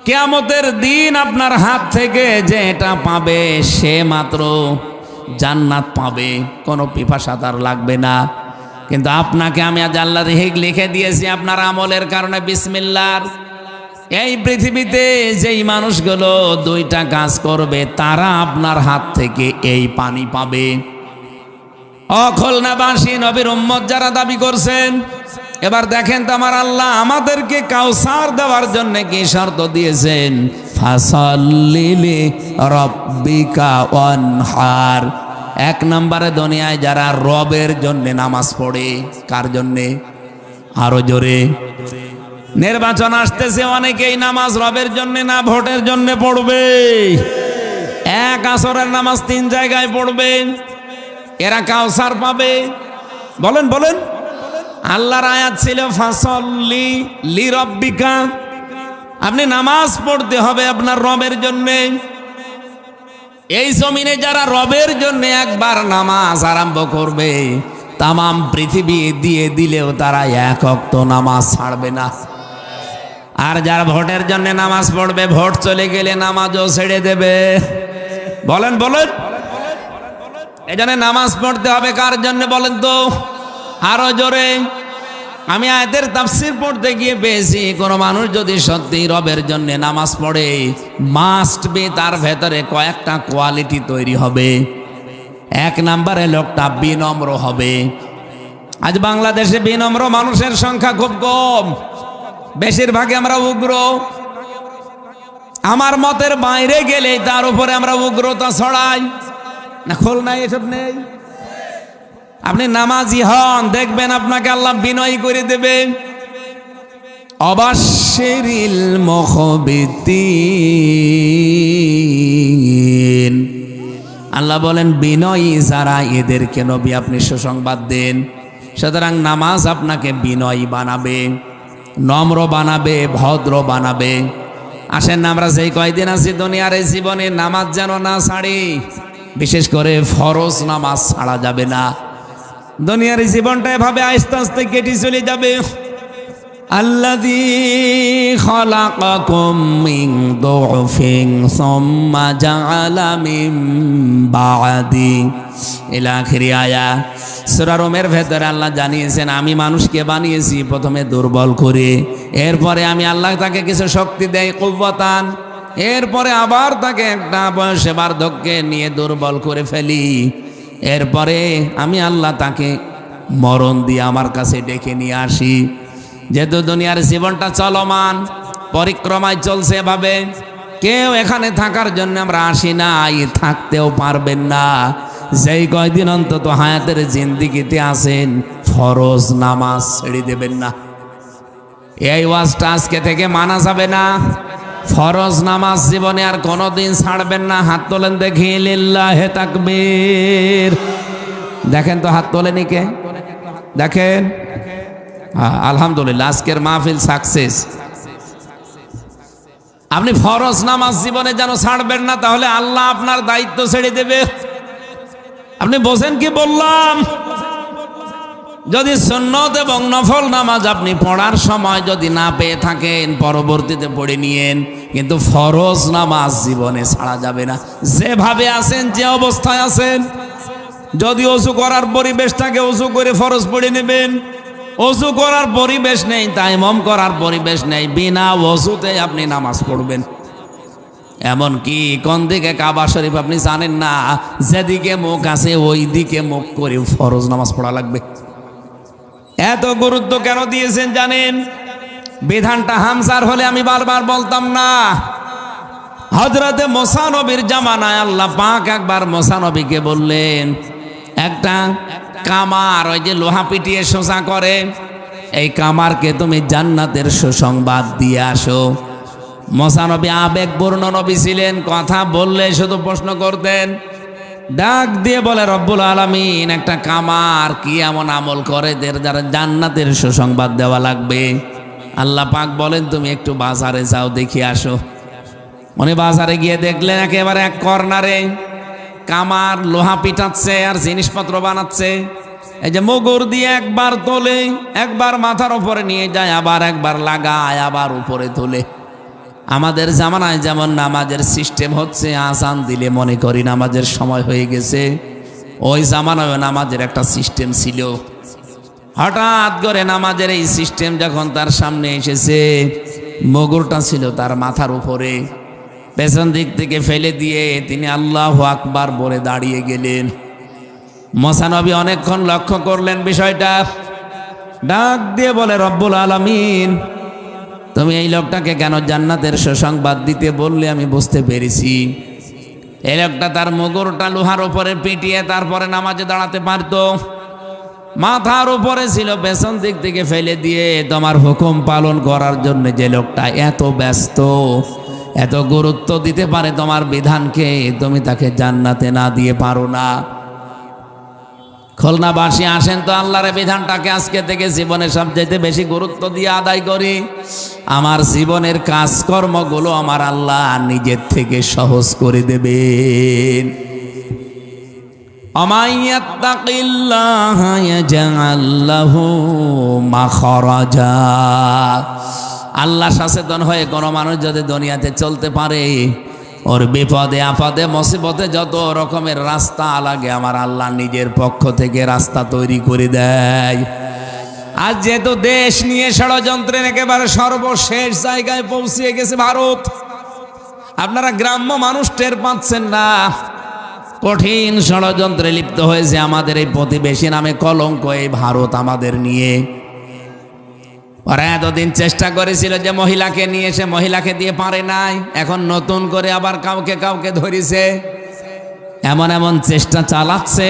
কিয়ামতের দিন আপনার হাত থেকে যে এটা পাবে সে মাত্র জান্নাত পাবে, কোনো পিপাসা তার লাগবে না। কিন্তু আপনাকে আমি আজ আল্লাহর লিখে দিয়েছি আপনার আমলের কারণে বিসমিল্লাহর। এই পৃথিবীতে যেই মানুষগুলো দুইটা কাজ করবে তারা আপনার হাত থেকে এই পানি পাবে। খুলনাবাসী নবীর উম্মত যারা দাবি করছেন, এবার দেখেন তো আমার আল্লাহ আমাদেরকে কাউসার দেওয়ার জন্য কি শর্ত দিয়েছেন, ফাসাল্লি লিরাব্বিকা ওয়ানহার। এক নম্বরে দুনিয়ায় যারা রবের জন্য নামাজ পড়ে, কার জন্যে? আরো জোরে। নির্বাচন আসতেছে, অনেকেই নামাজ রবের জন্য না ভোটের জন্য পড়বে। এক আসরের নামাজ 3 জায়গায় পড়বে, এরা কাউসার পাবে। বলেন বলেন। আল্লাহর আয়াত ছিল ফাসাল্লি লিরাব্বিকা, আপনি নামাজ পড়তে হবে আপনার রবের জন্য। এই জমিনে যারা রবের জন্য একবার নামাজ আরম্ভ করবে, তামাম পৃথিবী দিয়ে দিলেও তারা এক ওয়াক্ত নামাজ ছাড়বে না। আর যারা ভোটের জন্য নামাজ পড়বে, ভোট চলে গেলে নামাজও ছেড়ে দেবে। বলেন বলেন। এজন্য নামাজ পড়তে হবে কার জন্য বলেন তো? আরো জোরে। আমি আয়াতের তাফসীর পড়তে গিয়ে পেয়েছি কোন মানুষ যদি সত্যি রবের জন্য নামাজ পড়ে, মাস্ট বি তার ভেতরে কয়েকটা কোয়ালিটি তৈরি হবে। এক নম্বরে লোকটা বিনম্র হবে। আজ বাংলাদেশে বিনম্র মানুষের সংখ্যা খুব কম, বেশিরভাগই আমরা উগ্র। আমার মতের বাইরে গেলে তার উপরে আমরা উগ্রতা ছড়াই না। খোল নাই, এসব নেই। আপনি নামাজি হন, দেখবেন আপনাকে আল্লাহ বিনয়ী করে দেবেন। অবাশশিরিল মুখবিতিন, আল্লাহ বলেন বিনয়ী যারা এদেরকে নবী আপনি সুসংবাদ দেন। সুতরাং নামাজ আপনাকে বিনয়ী বানাবে, নম্র বানাবে, ভদ্র বানাবে। আসেন না, আমরা যেই কয়দিন আছি দুনিয়ার এই জীবনে নামাজ যেন না ছাড়ি, বিশেষ করে ফরজ নামাজ ছাড়া যাবে না। দুনিয়ার এই জীবনটা এভাবে আস্তে আস্তে কেটে চলে যাবে। আল্লাযী খালাকাকুম মিন দুফিন সুম্মা জাআলা মিন বাদি ইলা আখিরি আয়া। সূরা রুমের ভেতরে আল্লাহ জানিয়েছেন আমি মানুষকে বানিয়েছি প্রথমে দুর্বল করে, এরপরে আমি আল্লাহ তাকে কিছু শক্তি দেই কুওয়াতান, এরপরে আবার তাকে একটা বয়সে বার্ধক্যে নিয়ে দুর্বল করে ফেলি, এরপরে আমি আল্লাহ তাকে মরণ দিয়ে আমার কাছে ডেকে নিয়ে আসি। যেহেতু দুনিয়ার জীবনটা চলমান, পরিক্রমায় চলছে এভাবে, কেউ এখানে থাকার জন্য আমরা আসি না, থাকতেও পারবেন না। যেই কয়দিন অন্তত হায়াতের জিন্দিগিতে আছেন, ফরজ নামাজ ছেড়ে দেবেন না। এই ওয়াজটা আজকে থেকে মানা যাবে না। ফরজ নামাজ জীবনে আর কোনোদিন ছাড়বেন না। হাত তোলেন দেখি, লিল্লাহে তাকবীর। দেখেন তো হাত তোলেনি কে? দেখেন, আলহামদুলিল্লাহ, আজকের মাহফিল সাকসেস। আপনি ফরজ নামাজ জীবনে যেন ছাড়বেন না, তাহলে আল্লাহ আপনার দায়িত্ব ছেড়ে দেবে। আপনি বোঝেন কি বললাম? যদি সুন্নত এবং নফল নামাজ আপনি পড়ার সময় যদি না পেয়ে থাকেন, পরবর্তীতে পড়ে নিয়েন, কিন্তু ফরজ নামাজ জীবনে ছাড়া যাবে না। যেভাবে আছেন, যে অবস্থায় আছেন, যদি ওযু করার পরিবেশ থাকে ওযু করে ফরজ পড়ে নেবেন। ওযু করার পরিবেশ নেই, তায়াম্মুম করার পরিবেশ নেই, বিনা ওযুতে আপনি নামাজ পড়বেন। এমনকি কোন দিকে কাবা শরীফ আপনি জানেন না, যেদিকে মুখ আছে ওই দিকে মুখ করে ফরজ নামাজ পড়া লাগবে। এত গুরুত্ব কেন দিয়েছেন জানেন? বিধানটা হামজার হলে আমি বারবার বলতাম না। হযরতে মুসা নবীর জামানায় আল্লাহ পাক একবার মুসা নবীকে বললেন, একটা কামার, ওই যে লোহা পিটিয়ে সোজা করে, এই কামারকে তুমি জান্নাতের সুসংবাদ দিয়ে আসো। মুসা নবী আবেগপূর্ণ নবী ছিলেন, কথা বললে শুধু প্রশ্ন করতেন। ডাক দিয়ে বলে, রব্বুল আলামিন, একটা কামার কি এমন আমল করে যারা জান্নাতের সুসংবাদ দেওয়া লাগবে? আল্লাহ পাক বলেন, তুমি একটু বাজারে যাও, দেখে আসো। উনি বাজারে গিয়ে দেখলেন একেবারে এক কর্নারে কামার লোহা পিটাচ্ছে আর জিনিসপত্র বানাচ্ছে। এই যে মুগুর দিয়ে একবার তোলে, একবার মাথার উপরে নিয়ে যায়, আবার একবার লাগায়, আবার উপরে তোলে। আমাদের জামানায় যেমন নামাজের সিস্টেম হচ্ছে, আজান দিলে মনে করি নামাজের সময় হয়ে গেছে, ওই জামানায় নামাজের একটা সিস্টেম ছিল। হঠাৎ করে নামাজের এই সিস্টেম যখন তার সামনে এসেছে, মুগুরটা ছিল তার মাথার উপরে, পেছন দিক থেকে ফেলে দিয়ে তিনি আল্লাহু আকবার বলে দাঁড়িয়ে গেলেন। মুসা নবী অনেকক্ষণ লক্ষ্য করলেন বিষয়টা, ডাক দিয়ে বলে, রব্বুল আলামিন, তুমি এই লোকটাকে কেন জান্নাতের সুসংবাদ দিতে বললে আমি বুঝতে পেরেছি। এই লোকটা তার মুগুরটা লোহার উপরে পিটিয়ে তারপরে নামাজে দাঁড়াতে পারতো, মাথার উপরে ছিল, পেছন দিক থেকে ফেলে দিয়ে তোমার হুকুম পালন করার জন্য যে লোকটা এত ব্যস্ত, এত গুরুত্ব দিতে পারে তোমার বিধানকে, তুমি তাকে জান্নাতে না দিয়ে পারো না। খুলনাবাসী আসেন তো আল্লাহর বিধানটাকে আজকে থেকে জীবনে সবচেয়ে বেশি গুরুত্ব দিয়ে আদায় করি। আমার জীবনের কাজকর্মগুলো আমার আল্লাহ নিজের থেকে সহজ করে দেবেন। আমাইয়াত্তাকিল্লাহা ইয়াজআল লাহু মাখরাজা। আল্লাহ সচেতন হয়ে কোনো মানুষ যদি দুনিয়াতে চলতে পারে, ওর বিপদে আপদে মুসিবতে যত রকমের রাস্তা লাগে আমার আল্লাহ নিজের পক্ষ থেকে রাস্তা তৈরি করে দেয়। আজ যেহেতু দেশ নিয়ে ষড়যন্ত্রের একেবারে সর্বশেষ জায়গায় পৌঁছে গেছে ভারত, আপনারা গ্রাম্য মানুষ টের পাচ্ছেন না, কঠিন ষড়যন্ত্রে লিপ্ত হয়েছে আমাদের এই প্রতিবেশী নামে কলঙ্ক এই ভারত আমাদের নিয়ে। ওরা এতদিন চেষ্টা করেছিল যে মহিলাকে নিয়ে এসে মহিলাকে দিয়ে পারে নাই, এখন নতুন করে আবার কাউকে কাউকে ধরেছে, এমন এমন চেষ্টা চালাচ্ছে।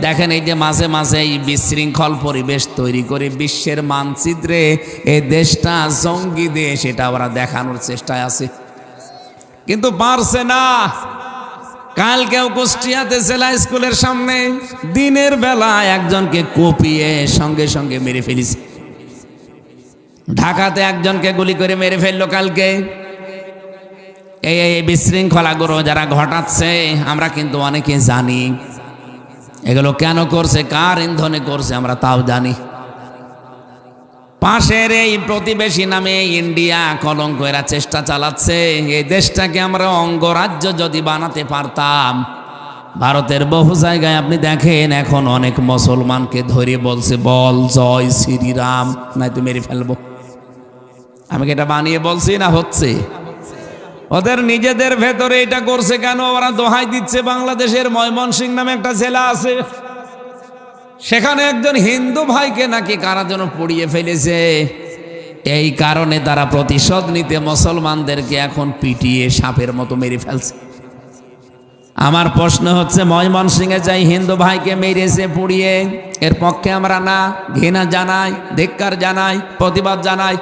দেখেন এই যে মাঝে মাঝে এই বিশৃঙ্খল পরিবেশ তৈরি করে বিশ্বের মানচিত্রে এই দেশটা জঙ্গি দেশ এটা ওরা দেখানোর চেষ্টায় আছে, কিন্তু পারছে না। কালকেও কুষ্টিয়াতে জেলা স্কুলের সামনে দিনের বেলা একজনকে কুপিয়ে সঙ্গে সঙ্গে মেরে ফেলিছে। ঢাকাতে একজনকে গুলি করে মেরে ফেললো কালকে। এই বিশৃঙ্খলাগুলো যারা ঘটাচ্ছে আমরা কিন্তু অনেকে জানি, এগুলো কেন করছে, কার ইন্ধনে করছে আমরা তাও জানি। পাশের এই প্রতিবেশী নামে ইন্ডিয়া কলঙ্ক এরা চেষ্টা চালাচ্ছে এই দেশটাকে আমরা অঙ্গরাজ্য যদি বানাতে পারতাম। ভারতের বহু জায়গায় আপনি দেখেন এখন অনেক মুসলমানকে ধরে বলছে বল জয় শ্রীরাম, নাই তো মেরে ফেলবো। আমি কি এটা বানিয়ে বলছি না হচ্ছে? ওদের নিজেদের ভেতরে এটা করছে কেন? ওরা দোহাই দিচ্ছে। বাংলাদেশের ময়মনসিংহ নামে একটা জেলা আছে, সেখানে একজন হিন্দু ভাইকে নাকি কারা যেন পুড়িয়ে ফেলেছে। এই কারণে তারা প্রতিশোধ নিতে মুসলমানদেরকে এখন পিটিয়ে সাপের মতো মেরে ফেলছে। আমার প্রশ্ন হচ্ছে, ময়মনসিংহে যাই হিন্দু ভাইকে মেরেছে পুড়িয়ে, এর পক্ষে আমরা না ঘৃণা জানাই, ধিক্কার জানাই, প্রতিবাদ জানাই?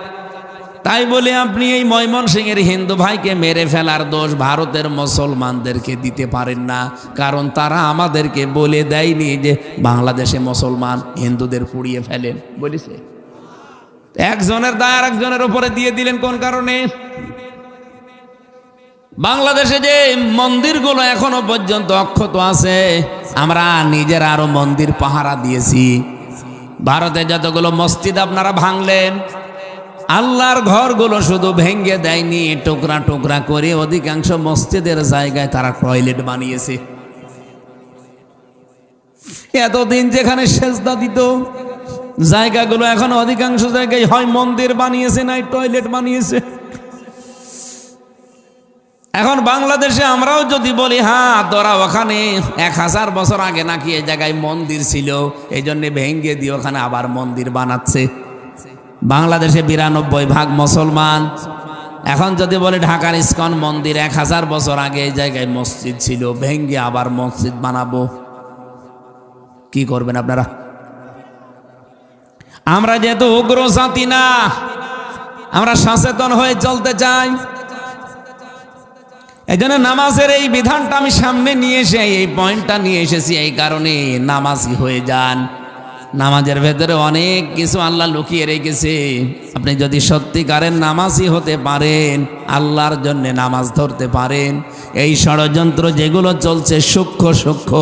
তাই বলে আপনি এই ময়মনসিংহের হিন্দু ভাইকে মেরে ফেলার দোষ ভারতের মুসলমানদেরকে দিতে পারেন না, কারণ তারা আমাদেরকে বলে দেয়নি যে বাংলাদেশে মুসলমান হিন্দুদের পুড়িয়ে ফেলেন বলেছে। একজনের দায় আর একজনের উপরে দিয়ে দিলেন কোন কারণে? বাংলাদেশে যে মন্দিরগুলো এখনো পর্যন্ত অক্ষত আছে, আমরা নিজেরা আরো মন্দির পাহারা দিয়েছি। ভারতে যতগুলো মসজিদ আপনারা ভাঙলেন, আল্লাহর ঘরগুলো শুধু ভেঙ্গে দেয়নি, টুকরা টুকরা করে অধিকাংশ মসজিদের জায়গায় তারা টয়লেট বানিয়েছে। এতদিন যেখানে সেজদা দিত জায়গাগুলো এখন অধিকাংশ জায়গায় হয় মন্দির বানিয়েছে, নাই টয়লেট বানিয়েছে। এখন বাংলাদেশে আমরাও যদি বলি হ্যাঁ তোরা ওখানে 1000 বছর আগে নাকি এই জায়গায় মন্দির ছিল, এই জন্য ভেঙ্গে দিয়ে ওখানে আবার মন্দির বানাচ্ছে। বাংলাদেশে 92% মুসলমান। এখন যদি বলে ঢাকার ইস্কন মন্দির 1000 বছর আগে এই জায়গায় মসজিদ ছিল, ভেঙ্গে আবার মসজিদ বানাবো, কি করবেন আপনারা? আমরা যেহেতু উগ্র জাতি না, আমরা সচেতন হয়ে চলতে চাই। এই জন্য নামাজের এই বিধানটা আমি সামনে নিয়ে এসে এই পয়েন্টটা নিয়ে এসেছি, এই কারণে নামাজি হয়ে যান। নামাজের ভেতরে অনেক কিছু আল্লাহ লুকিয়ে রেখেছে। আপনি যদি সত্যিকারের নামাজি হতে পারেন, আল্লাহর জন্য নামাজ ধরতে পারেন, এই ষড়যন্ত্র যেগুলো চলছে সূক্ষ্ম সূক্ষ্ম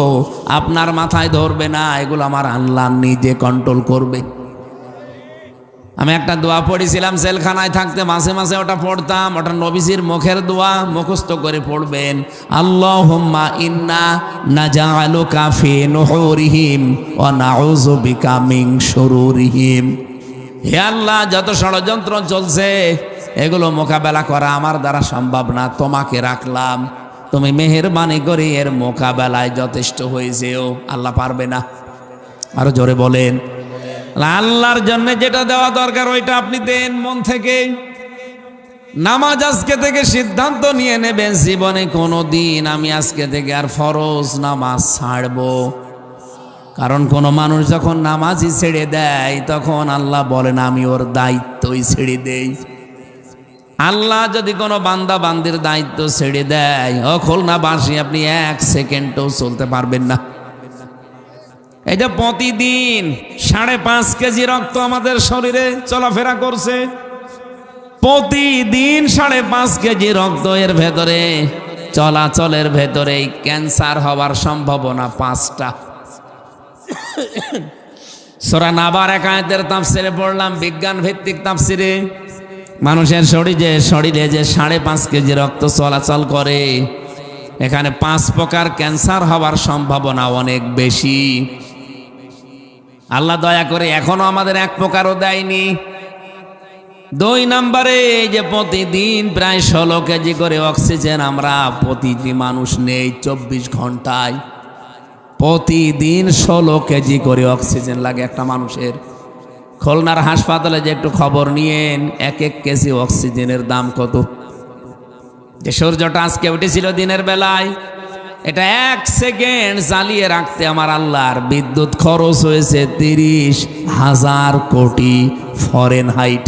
আপনার মাথায় ধরবে না, এগুলো আমার আল্লাহ নিজে কন্ট্রোল করবে। আমি একটা দোয়া পড়েছিলাম জেলখানায় থাকতে, মাঝে মাঝে ওটা পড়তাম। ওটা নবীজির মুখের দোয়া, মুখস্থ করে পড়বেন। আল্লাহুম্মা ইন্না নাজআলুকা ফি নুহুরিহিম ওয়া নাউযু বিকা মিন শুরুরিহিম। হে আল্লাহ, যত ষড়যন্ত্র চলছে এগুলো মোকাবেলা করা আমার দ্বারা সম্ভব না, তোমাকে রাখলাম, তুমি মেহেরবানি করে এর মোকাবেলায় যথেষ্ট হয়ে যেও। আল্লাহ পারবে না? আরো জোরে বলেন। আল্লাহর জন্য যেটা দেওয়া দরকার ওইটা আপনি দেন মন থেকে। নামাজ আজকে থেকে সিদ্ধান্ত নিয়ে নেবেন, জীবনে কোনো দিন আমি আজকে থেকে আর ফরজ নামাজ ছাড়বো। কারণ কোনো মানুষ যখন নামাজই ছেড়ে দেয় তখন আল্লাহ বলেন আমি ওর দায়িত্বই ছেড়ে দেই। আল্লাহ যদি কোনো বান্দা বান্দির দায়িত্ব ছেড়ে দেয়, ও খুলনাবাসী আপনি 1 সেকেন্ডও চলতে পারবেন না। এই যে প্রতিদিন 5.5 কেজি রক্ত আমাদের শরীরে চলাফেরা করছে, প্রতিদিন 5.5 কেজি রক্ত এর ভেতরে চলাচলের ভেতরে ক্যান্সার হওয়ার সম্ভাবনা 5টা। সূরা নাবার 1 আয়াতের তাফসিরে পড়লাম, বিজ্ঞান ভিত্তিক তাফসিরে। মানুষের শরীরে যে 5.5 কেজি রক্ত চলাচল করে, এখানে 5 প্রকার ক্যান্সার হওয়ার সম্ভাবনা অনেক বেশি। আল্লাহ দয়া করে এখনো আমাদের 1 প্রকারও দেয়নি। 2 নম্বরে এই যে প্রতিদিন প্রায় 16 কেজি করে অক্সিজেন আমরা প্রতিটি মানুষ নেই 24 ঘন্টায়। প্রতিদিন 16 কেজি করে অক্সিজেন লাগে একটা মানুষের। খুলনার হাসপাতালে যে একটু খবর নিয়েন, 1 কেজি অক্সিজেনের দাম কত। যে সূর্যটা আজকে উঠেছিল দিনের বেলায়, এটা 1 সেকেন্ড জ্বালিয়ে রাখতে আমার আল্লাহর বিদ্যুৎ খরচ হয়েছে 30,000 কোটি ফরেনহাইট।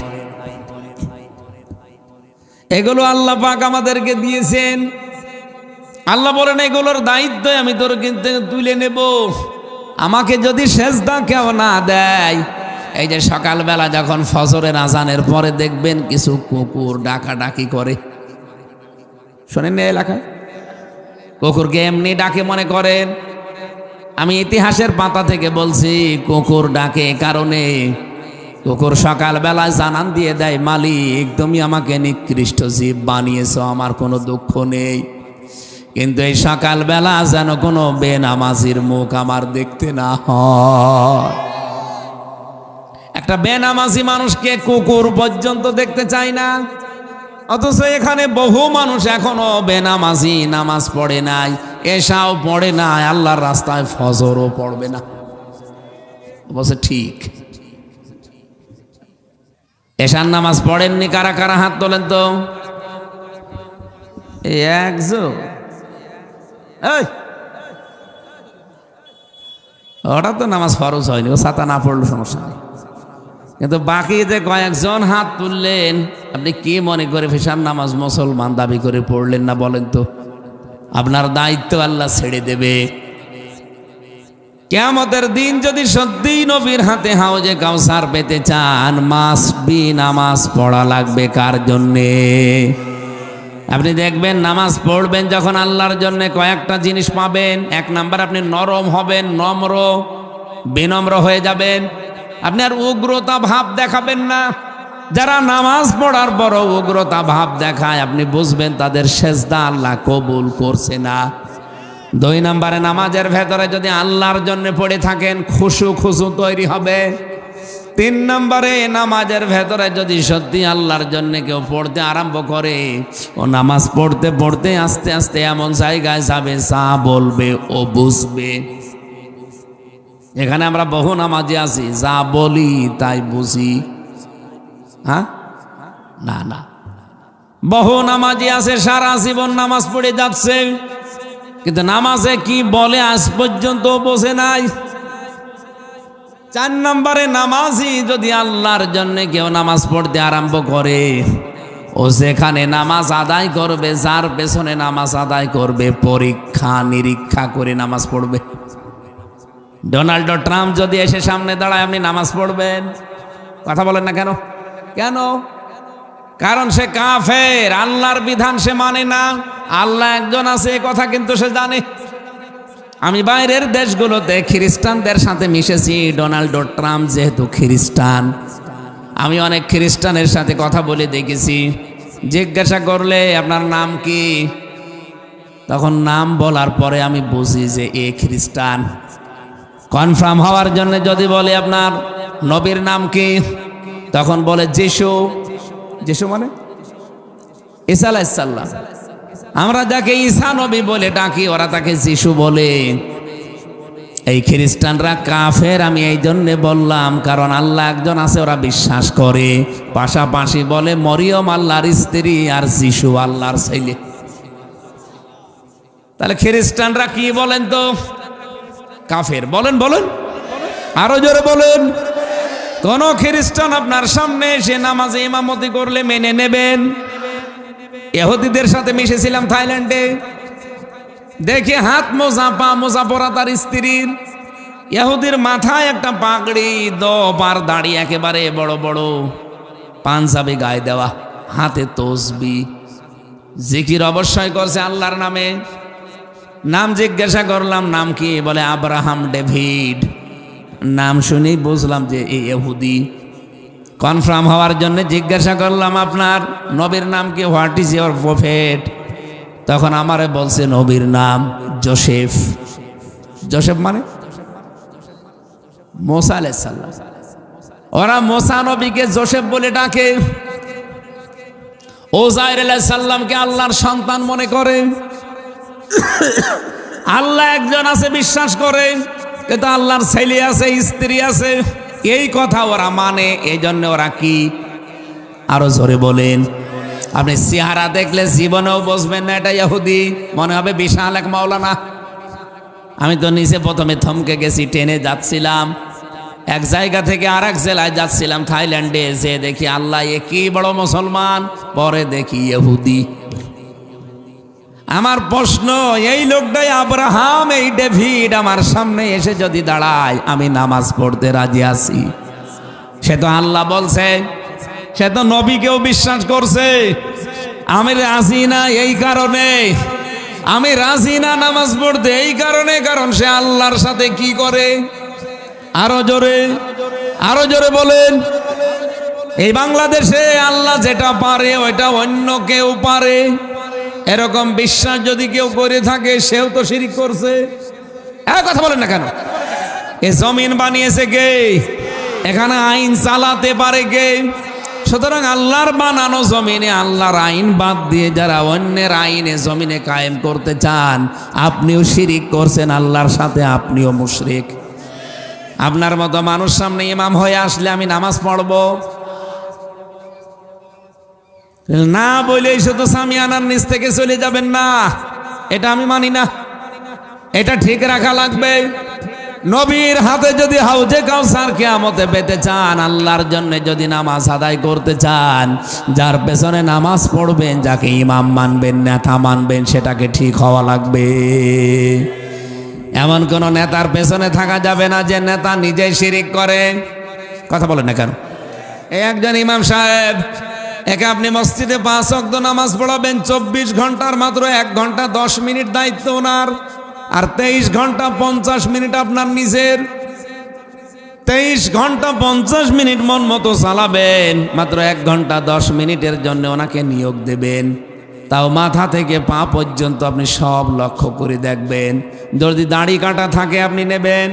এগুলো আল্লাহ পাক আমাদেরকে দিয়েছেন। আল্লাহ বলেন এগুলোর দায়িত্ব আমি তোর কিন্তু তুলে নেব। আমাকে যদি সেজদা কেউ না দেয়, এই যে সকালবেলা যখন ফজরের আজানের পরে দেখবেন কিছু কুকুর ডাকাডাকি করে, শোনেন না এলাকায়? কুকুরকে এমনি ডাকে মনে করেন? আমি ইতিহাসের পাতা থেকে বলছি, কুকুর ডাকে কারণে কুকুর সকালবেলায় জানান দিয়ে দেয়, মালিক তুমি আমাকে নিকৃষ্ট জীব বানিয়েছো, আমার কোনো দুঃখ নেই, কিন্তু এই সকালবেলা যেন কোনো বেনামাজির মুখ আমার দেখতে না হয়। একটা বেনামাজি মানুষকে কুকুর পর্যন্ত দেখতে চায় না, অথচ এখানে বহু মানুষ এখনো বেনামাজি, নামাজ পড়ে নাই, এশাও পড়ে নাই, আল্লাহর রাস্তায় ফজরও পড়বে না। বলছে ঠিক। এশার নামাজ পড়েননি কারা কারা হাত তোলেন তো? এই একজন, ওটা তো নামাজ ফরজ হয়নি, ও ছাতা না পড়লো সমস্যা নেই, কিন্তু বাকি যে কয়েকজন হাত তুললেন, আপনি কি মনে করে ফেশার নামাজ মুসলমান দাবি করে পড়লেন না বলেন তো? আপনার দায়িত্ব আল্লাহ ছেড়ে দেবে। কিয়ামতের দিন যদি সত্যি নবীর হাতে হাউজে কাউসার পেতে চান, মাস্ট বি নামাজ পড়া লাগবে। কার জন্যে? আপনি দেখবেন নামাজ পড়বেন যখন আল্লাহর জন্য, কয়েকটা জিনিস পাবেন। 1 নাম্বার, আপনি নরম হবেন, নম্র বিনম্র হয়ে যাবেন। আপনি আর উগ্রতা ভাব দেখাবেন না। যারা নামাজ পড়ার বড় উগ্রতা ভাব দেখায়, আপনি বুঝবেন তাদের সেজদা আল্লাহ কবুল করছে না। 2 নম্বরে, নামাজের ভেতরে যদি আল্লাহর জন্য পড়ে থাকেন, খুশু তৈরি হবে। 3 নম্বরে, নামাজের ভেতরে যদি সত্যি আল্লাহর জন্য কেউ পড়তে আরম্ভ করে, ও নামাজ পড়তে পড়তে আস্তে আস্তে এমন জায়গায় যাবে যা বলবে ও বুঝবে। এখানে আমরা বহু নামাজি আছি, যা বলি তাই বুঝি। হ্যাঁ, না না, বহু নামাজি আছে সারা জীবন নামাজ পড়ে যাচ্ছে, কিন্তু নামাজে কি বলে আজ পর্যন্ত বোঝে নাই। 4 নম্বরে, নামাজি যদি আল্লাহর জন্য কেউ নামাজ পড়তে আরম্ভ করে, ও যেখানে নামাজ আদায় করবে, যার পেছনে নামাজ আদায় করবে, পরীক্ষা নিরীক্ষা করে নামাজ পড়বে। ডোনাল্ড ট্রাম্প যদি এসে সামনে দাঁড়ায়, আপনি নামাজ পড়বেন? কথা বলেন না কেন? কেন? কারণ সে কাফের, আল্লাহর বিধান সে মানে না। আল্লাহ একজন আছে এ কথা কিন্তু সে জানে। আমি বাইরের দেশগুলোতে খ্রিস্টানদের সাথে মিশেছি। ডোনাল্ড ট্রাম্প যেহেতু খ্রিস্টান, আমি অনেক খ্রিস্টানের সাথে কথা বলে দেখেছি। জিজ্ঞাসা করলে আপনার নাম কি, তখন নাম বলার পরে আমি বুঝি যে এ খ্রিস্টান। কনফার্ম হওয়ার জন্য যদি বলে আপনার নবীর নাম কি, তখন বলে যিশু। যিশু মানে ঈসা আলাইহিস সালাম। আমরা যাকে ঈসা নবী বলে ডাকি, ওরা তাকে যিশু বলে। এই খ্রিস্টানরা কাফের আমি এই জন্যে বললাম, কারণ আল্লাহ একজন আছে ওরা বিশ্বাস করে। পাশাপাশি বলে মরিয়ম আল্লাহর স্ত্রী আর যিশু আল্লাহর ছেলে। তাহলে খ্রিস্টানরা কি বলেন তো? কাফের। বলেন বলেন, আরো জোরে বলেন। কোন খ্রিস্টান আপনার সামনে এসে নামাজে ইমামতি করলে মেনে নেবেন? ইহুদিদের সাথে মিশেছিলাম থাইল্যান্ডে, দেখে হাত মোজা পা মোজা পরা তার স্ত্রীর। ইহুদির মাথায় একটা পাগড়ি, দোপার দাড়ি একেবারে বড় বড়, পাঞ্জাবি গায়ে দেওয়া, হাতে তসবি, জিকির অবশ্যই করছে আল্লাহর নামে। নাম জিজ্ঞাসা করলাম নাম কি, বলে আব্রাহাম ডেভিড। নাম শুনেই বুঝলাম যে এই ইহুদি। কনফার্ম হওয়ার জন্য জিজ্ঞাসা করলাম আপনার নবীর নাম কি, হোয়াট ইজ ইয়োর প্রফেট? তখন আমারে বলছে নবীর নাম জোসেফ। জোসেফ মানে মোসা আলাইহিস সালাম। ওরা মোসা নবীকে জোসেফ বলে ডাকে। ওজাইর আলাইহিস সালামকে আল্লাহর সন্তান মনে করে। আল্লাহ একজন আছে বিশ্বাস করে, কিন্তু আল্লাহর ছেলে আছে, স্ত্রী আছে, এই কথা ওরা মানে। এই জন্য ওরা কি, আরো জোরে বলেন। আপনি চেহারা দেখলে জীবনেও বুঝবেন না এটা ইহুদি, মনে হবে বিশাল এক মাওলানা। আমি তো নিচে প্রথমে থমকে গেছি, ট্রেনে যাচ্ছিলাম, এক জায়গা থেকে আর এক জেলায় যাচ্ছিলাম থাইল্যান্ডে, যে দেখি আল্লাহ এ কি বড় মুসলমান, পরে দেখি ইহুদি। আমার প্রশ্ন, এই লোকটাই আব্রাহাম, এই ডেভিড আমার সামনে এসে যদি দাঁড়ায়, আমি নামাজ পড়তে রাজি আছি। সে তো আল্লাহ বলছে, সে তো নবীকেও বিশ্বাস করছে। আমি রাজি না এই কারণে, আমি রাজি না নামাজ পড়তে এই কারণে, কারণ সে আল্লাহর সাথে কি করে। আরো জোরে, আরো জোরে বলেন। এই বাংলাদেশে আল্লাহ যেটা পারে ওইটা অন্য কেউ পারে, এরকম বিশ্বাস যদি কেউ করে থাকে, সেও তো শিরিক করছে। কথা বলেন না কেন? এ জমিন বানিয়েছে কে? এখানে আইন চালাতে পারে কে? সুতরাং আল্লাহর বানানো জমিনে আল্লাহর আইন বাদ দিয়ে যারা অন্যের আইনে জমিনে কায়েম করতে চান, আপনিও শিরিক করছেন আল্লাহর সাথে, আপনিও মুশরিক। আপনার মতো মানুষ সামনে ইমাম হয়ে আসলে আমি নামাজ পড়বো না বলেই শুধু সামিয়ানার নিচ থেকে চলে যাবেন না, এটা আমি মানি না। এটা ঠিক রাখা লাগবে। নবীর হাতে যদি হাউজে কাউসার কিয়ামতে পেতে চান, আল্লাহর জন্য যদি নামাজ আদায় করতে চান, যার পেছনে নামাজ পড়বেন, যাকে ইমাম মানবেন, নেতা মানবেন, সেটাকে ঠিক হওয়া লাগবে। এমন কোন নেতার পেছনে থাকা যাবে না যে নেতা নিজেই শিরিক করে। কথা বলেন না কেন? এই একজন ইমাম সাহেব, একে আপনি মসজিদে 5 ওয়াক্ত নামাজ পড়াবেন, 24 ঘন্টার মাত্র 1 ঘন্টা 10 মিনিট দায়িত্ব ওনার, আর 23 ঘন্টা 50 মিনিট আপনার নিজের। 23 ঘন্টা 50 মিনিট মন মতো চালাবেন, মাত্র 1 ঘন্টা 10 মিনিটের জন্য ওনাকে নিয়োগ দেবেন। তাও মাথা থেকে পা পর্যন্ত আপনি সব লক্ষ্য করে দেখবেন। যদি দাড়ি কাটা থাকে আপনি নেবেন,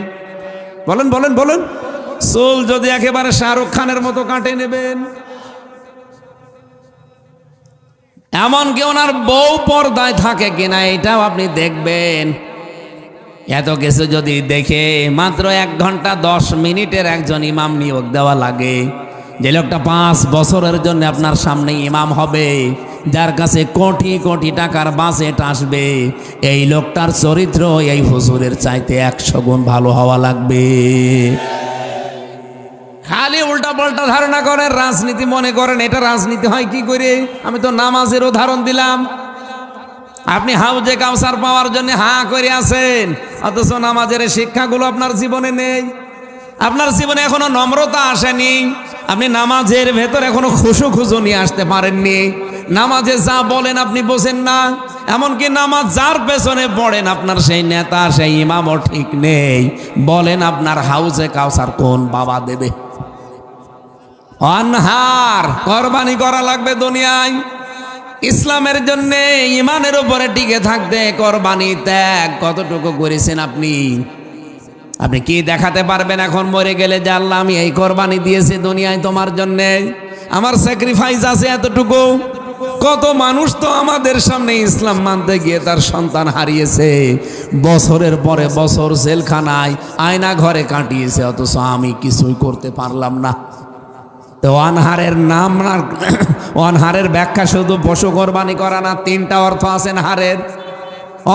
বলেন বলেন বলেন। চুল যদি একেবারে শাহরুখ খানের মতো কাটে নেবেন। এমনকি ওনার বউ পর্দায় থাকে কিনা এটাও আপনি দেখবেন। এত কিছু যদি দেখে মাত্র 1 ঘন্টা 10 মিনিটের একজন ইমাম নিয়োগ দেওয়া লাগে, যে লোকটা 5 বছরের জন্য আপনার সামনে ইমাম হবে, যার কাছে কোটি কোটি টাকার বাজেট আসবে, এই লোকটার চরিত্র এই হুজুরের চাইতে 100 গুণ ভালো হওয়া লাগবে। খালি উল্টা পাল্টা ধারণা করেন, রাজনীতি মনে করেন এটা রাজনীতি হয় কি করে। আমি তো নামাজের উদাহরণ দিলাম। আপনি হাউজে কাউসার পাওয়ার জন্য হা করে আছেন, অথচ নামাজের শিক্ষাগুলো আপনার জীবনে নেই। আপনার জীবনে এখনো নম্রতা আসেনি। আপনি নামাজের ভেতর এখনো খুশু নিয়ে আসতে পারেননি। নামাজে যা বলেন আপনি বোঝেন না। এমনকি নামাজ যার পেছনে পড়েন, আপনার সেই নেতা, সেই ইমামও ঠিক নেই। বলেন আপনার হাউজে কাউসার কোন বাবা দেবে? অনহার কোরবানি করা লাগবে দুনিয়ায়। ইসলামের জন্য, ইমানের উপরে টিকে থাকতে কোরবানি ত্যাগ কতটুকু করেছেন আপনি? আপনি কি দেখাতে পারবেন এখন মরে গেলে যে আল্লাহ আমি এই কোরবানি দিয়েছি দুনিয়ায় তোমার জন্য, আমার স্যাক্রিফাইস আছে এতটুকু? কত মানুষ তো আমাদের সামনে ইসলাম মানতে গিয়ে তার সন্তান হারিয়েছে, বছরের পরে বছর জেলখানায় আয়না ঘরে কাটিয়েছে, অথচ আমি কিছুই করতে পারলাম না। তো অনহারের নাম, অনহারের ব্যাখ্যা শুধু পশু কোরবানি করা না, 3টা অর্থ আছে হারের।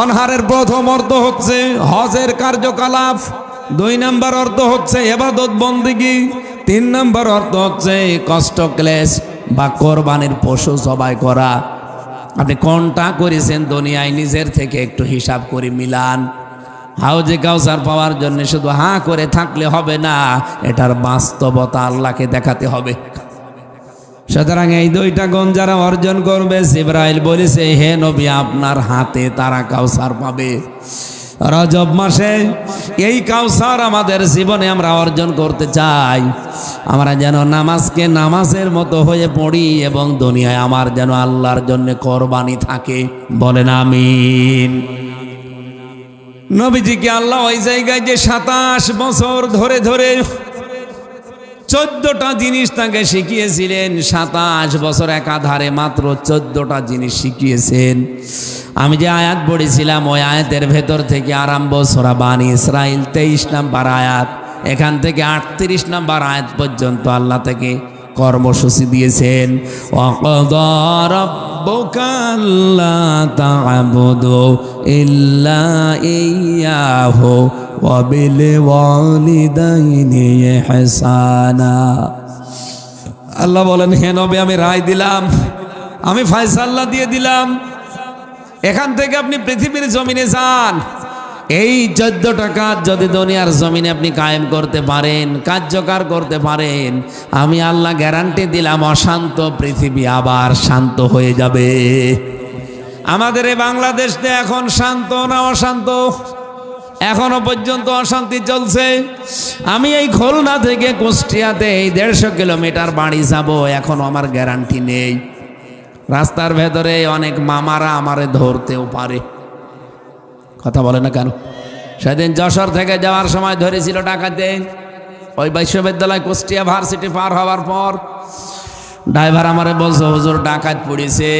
অনহারের প্রথম অর্থ হচ্ছে হজের কার্যকলাপ, 2 নম্বর অর্থ হচ্ছে ইবাদত বন্দেগী, 3 নম্বর অর্থ হচ্ছে কষ্ট ক্লেশ বা কোরবানির পশু জবাই করা। আপনি কোনটা করেছেন দুনিয়ায় নিজের থেকে একটু হিসাব করে মিলান। হাউজে কাউসার পাওয়ার জন্য শুধু হা করে থাকলে হবে না, এটার বাস্তবতা আল্লাহকে দেখাতে হবে। সুতরাং এই 2টা গুণ যারা অর্জন করবে, জিবরাইল বলেছে হে নবী আপনার হাতে তারা কাউসার পাবে। রজব মাসে এই কাউসার আমাদের জীবনে আমরা অর্জন করতে চাই। আমরা যেন নামাজকে নামাজের মতো হয়ে পড়ি এবং দুনিয়ায় আমার যেন আল্লাহর জন্য কোরবানি থাকে। বলেন আমিন। নবীজিকে আল্লাহ ওই জায়গায় যে 27 বছর ধরে ধরে 14টা জিনিস তাকে শিখিয়েছিলেন, 27 বছর একাধারে মাত্র 14টা জিনিস শিখিয়েছেন। আমি যে আয়াত পড়েছিলাম ওই আয়াতের ভেতর থেকে আরম্ভ সূরা বানী ইসরাইল 23 নম্বর আয়াত, এখান থেকে 38 নম্বর আয়াত পর্যন্ত আল্লাহ থেকে কর্মসূচি দিয়েছেন। ওয়াকাদা রাব্বুকা আল্লা তা'বুদু ইল্লা ইয়্যাহু ওয়া বিল ওয়ালিদাইনি ইহসানা। আল্লাহ বলেন, হে নবী আমি রায় দিলাম, আমি ফয়সালা দিয়ে দিলাম, এখান থেকে আপনি পৃথিবীর জমিনে যান। এই 14টা কাজ যদি দুনিয়ার জমিনে আপনি কায়েম করতে পারেন, কার্যকর করতে পারেন, আমি আল্লাহ গ্যারান্টি দিলাম অশান্ত পৃথিবী আবার শান্ত হয়ে যাবে। আমাদের এই বাংলাদেশে এখন শান্ত না অশান্ত? এখনো পর্যন্ত অশান্তি চলছে। আমি এই খুলনা থেকে কুষ্টিয়াতে এই 150 কিলোমিটার বাড়ি যাব, এখনো আমার গ্যারান্টি নেই। রাস্তার ভেতরে অনেক মামারা আমারে ধরতেও পারে। কথা বলে না কেন? সেদিন যশোর থেকে যাওয়ার সময় ধরেছিল ডাকাতে, ওই বিশ্ববিদ্যালয় কুষ্টিয়া ভার্সিটি পার হওয়ার পর ড্রাইভার আমারে বলছে, হুজুর ডাকাত পড়েছে,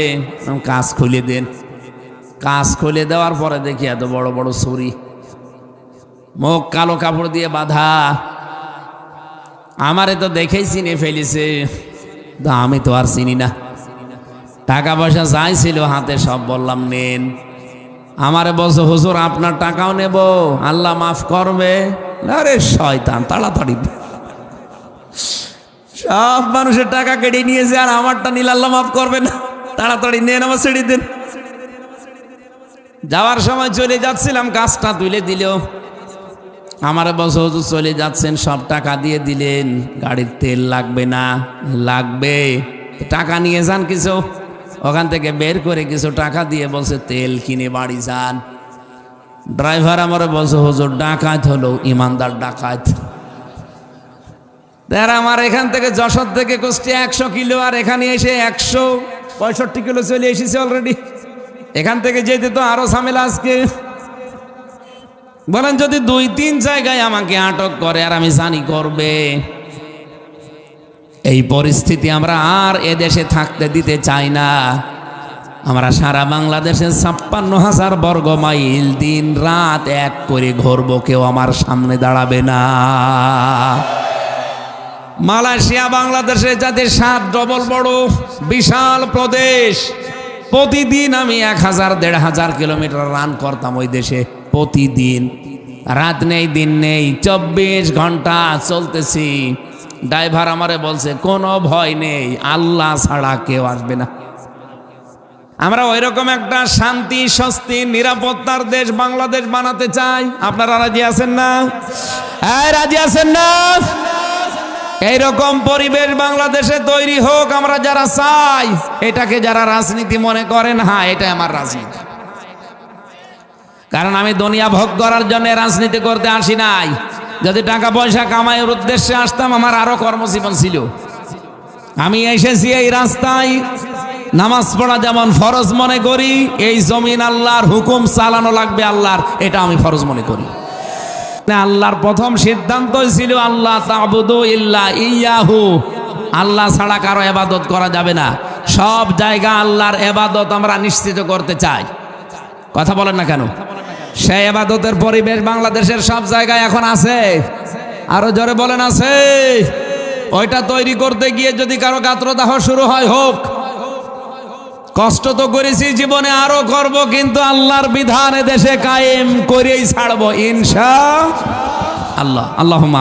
কাজ খুলে দেন। কাজ খুলে দেওয়ার পরে দেখি এত বড় বড় ছুরি, মুখ কালো কাপড় দিয়ে বাঁধা। আমারে তো দেখেই চিনে ফেলেছে, তা আমি তো আর চিনি না। টাকা পয়সা যাই ছিল হাতে সব বললাম নেন। আমারে বলছে, হুজুর আপনার টাকাও নেব, আল্লাহ মাফ করবে। আরে শয়তান, তাড়াতাড়ি সব মানুষের টাকা কেটে নিয়েছে আর আমারটা নিলে আল্লাহ মাফ করবে না, তাড়াতাড়ি নেন, আমার ছেড়ে দেন। যাওয়ার সময় চলে যাচ্ছিলাম, কাজটা তুলে দিল। আমারে বলছে, হুজুর চলে যাচ্ছেন, সব টাকা দিয়ে দিলেন, গাড়ির তেল লাগবে না? লাগবে। টাকা নিয়ে যান কিছু। ওখান থেকে বের করে কিছু টাকা দিয়ে বলছে তেল কিনে বাড়ি যান। ড্রাইভার আমারে বলছে, হুজুর ডাকাত হলো, ইমানদার ডাকাত। আমার এখান থেকে যশোর থেকে কুষ্টিয়া 100 কিলো, আর এখানে এসে 165 কিলো চলে এসেছে অলরেডি। এখান থেকে যেতে তো আরো ঝামেলা আজকে। বলেন যদি 2-3 জায়গায় আমাকে আটক করে আর আমি জানি করবে, এই পরিস্থিতি আমরা আর এদেশে থাকতে দিতে চাই না। আমরা সারা বাংলাদেশে 56,000 বর্গ মাইল দিন রাত এক করে ঘুরবো, কেউ আমার সামনে দাঁড়াবে না। মালয়েশিয়া বাংলাদেশের যাতে 7 ডবল বড় বিশাল প্রদেশ, প্রতিদিন আমি 1000-1500 কিলোমিটার রান করতাম ওই দেশে। প্রতিদিন রাত নেই দিন নেই, 24 ঘন্টা চলতেছি। ড্রাইভার আমারে বলছে কোনো ভয় নেই, আল্লাহ ছাড়া কেউ আসবে না। আমরা ওই রকম একটা শান্তি, স্বস্তি, নিরাপত্তার দেশ বাংলাদেশ বানাতে চাই। আপনারা রাজি আছেন না? হ্যাঁ, রাজি আছেন না? এইরকম পরিবেশ বাংলাদেশে তৈরি হোক, আমরা যারা চাই। এটাকে যারা রাজনীতি মনে করেন, হ্যাঁ এটা আমার রাজনীতি। কারণ আমি দুনিয়া ভোগ করার জন্য রাজনীতি করতে আসি নাই। যদি টাকা পয়সা কামাইয়ের উদ্দেশ্যে আসতাম, আমার আরো কর্মজীবন ছিল। আমি এসেছি এই রাস্তায় নামাজ পড়া যেমন ফরজ মনে করি, এই জমিন আল্লাহর হুকুম চালানো লাগবে আল্লাহর, এটা আমি ফরজ মনে করি। আল্লাহর প্রথম সিদ্ধান্তই ছিল আল্লাহ তা'বুদু ইল্লা ইয়্যাহু, আল্লাহ ছাড়া কারো ইবাদত করা যাবে না। সব জায়গা আল্লাহর ইবাদত আমরা নিশ্চিত করতে চাই। কথা বলেন না কেন? সেই ইবাদতের পরিবেশ বাংলাদেশের সব জায়গায় এখন আছে। আরো জোরে বলেন আছে। ওইটা তৈরি করতে গিয়ে যদি কারো গাত্রদাহ শুরু হয়, হোক। কষ্ট তো করেছি জীবনে, আরো করব, কিন্তু আল্লাহর বিধান দেশে কায়েম করেই ছাড়বো ইনশাআল্লাহ। আল্লাহুম্মা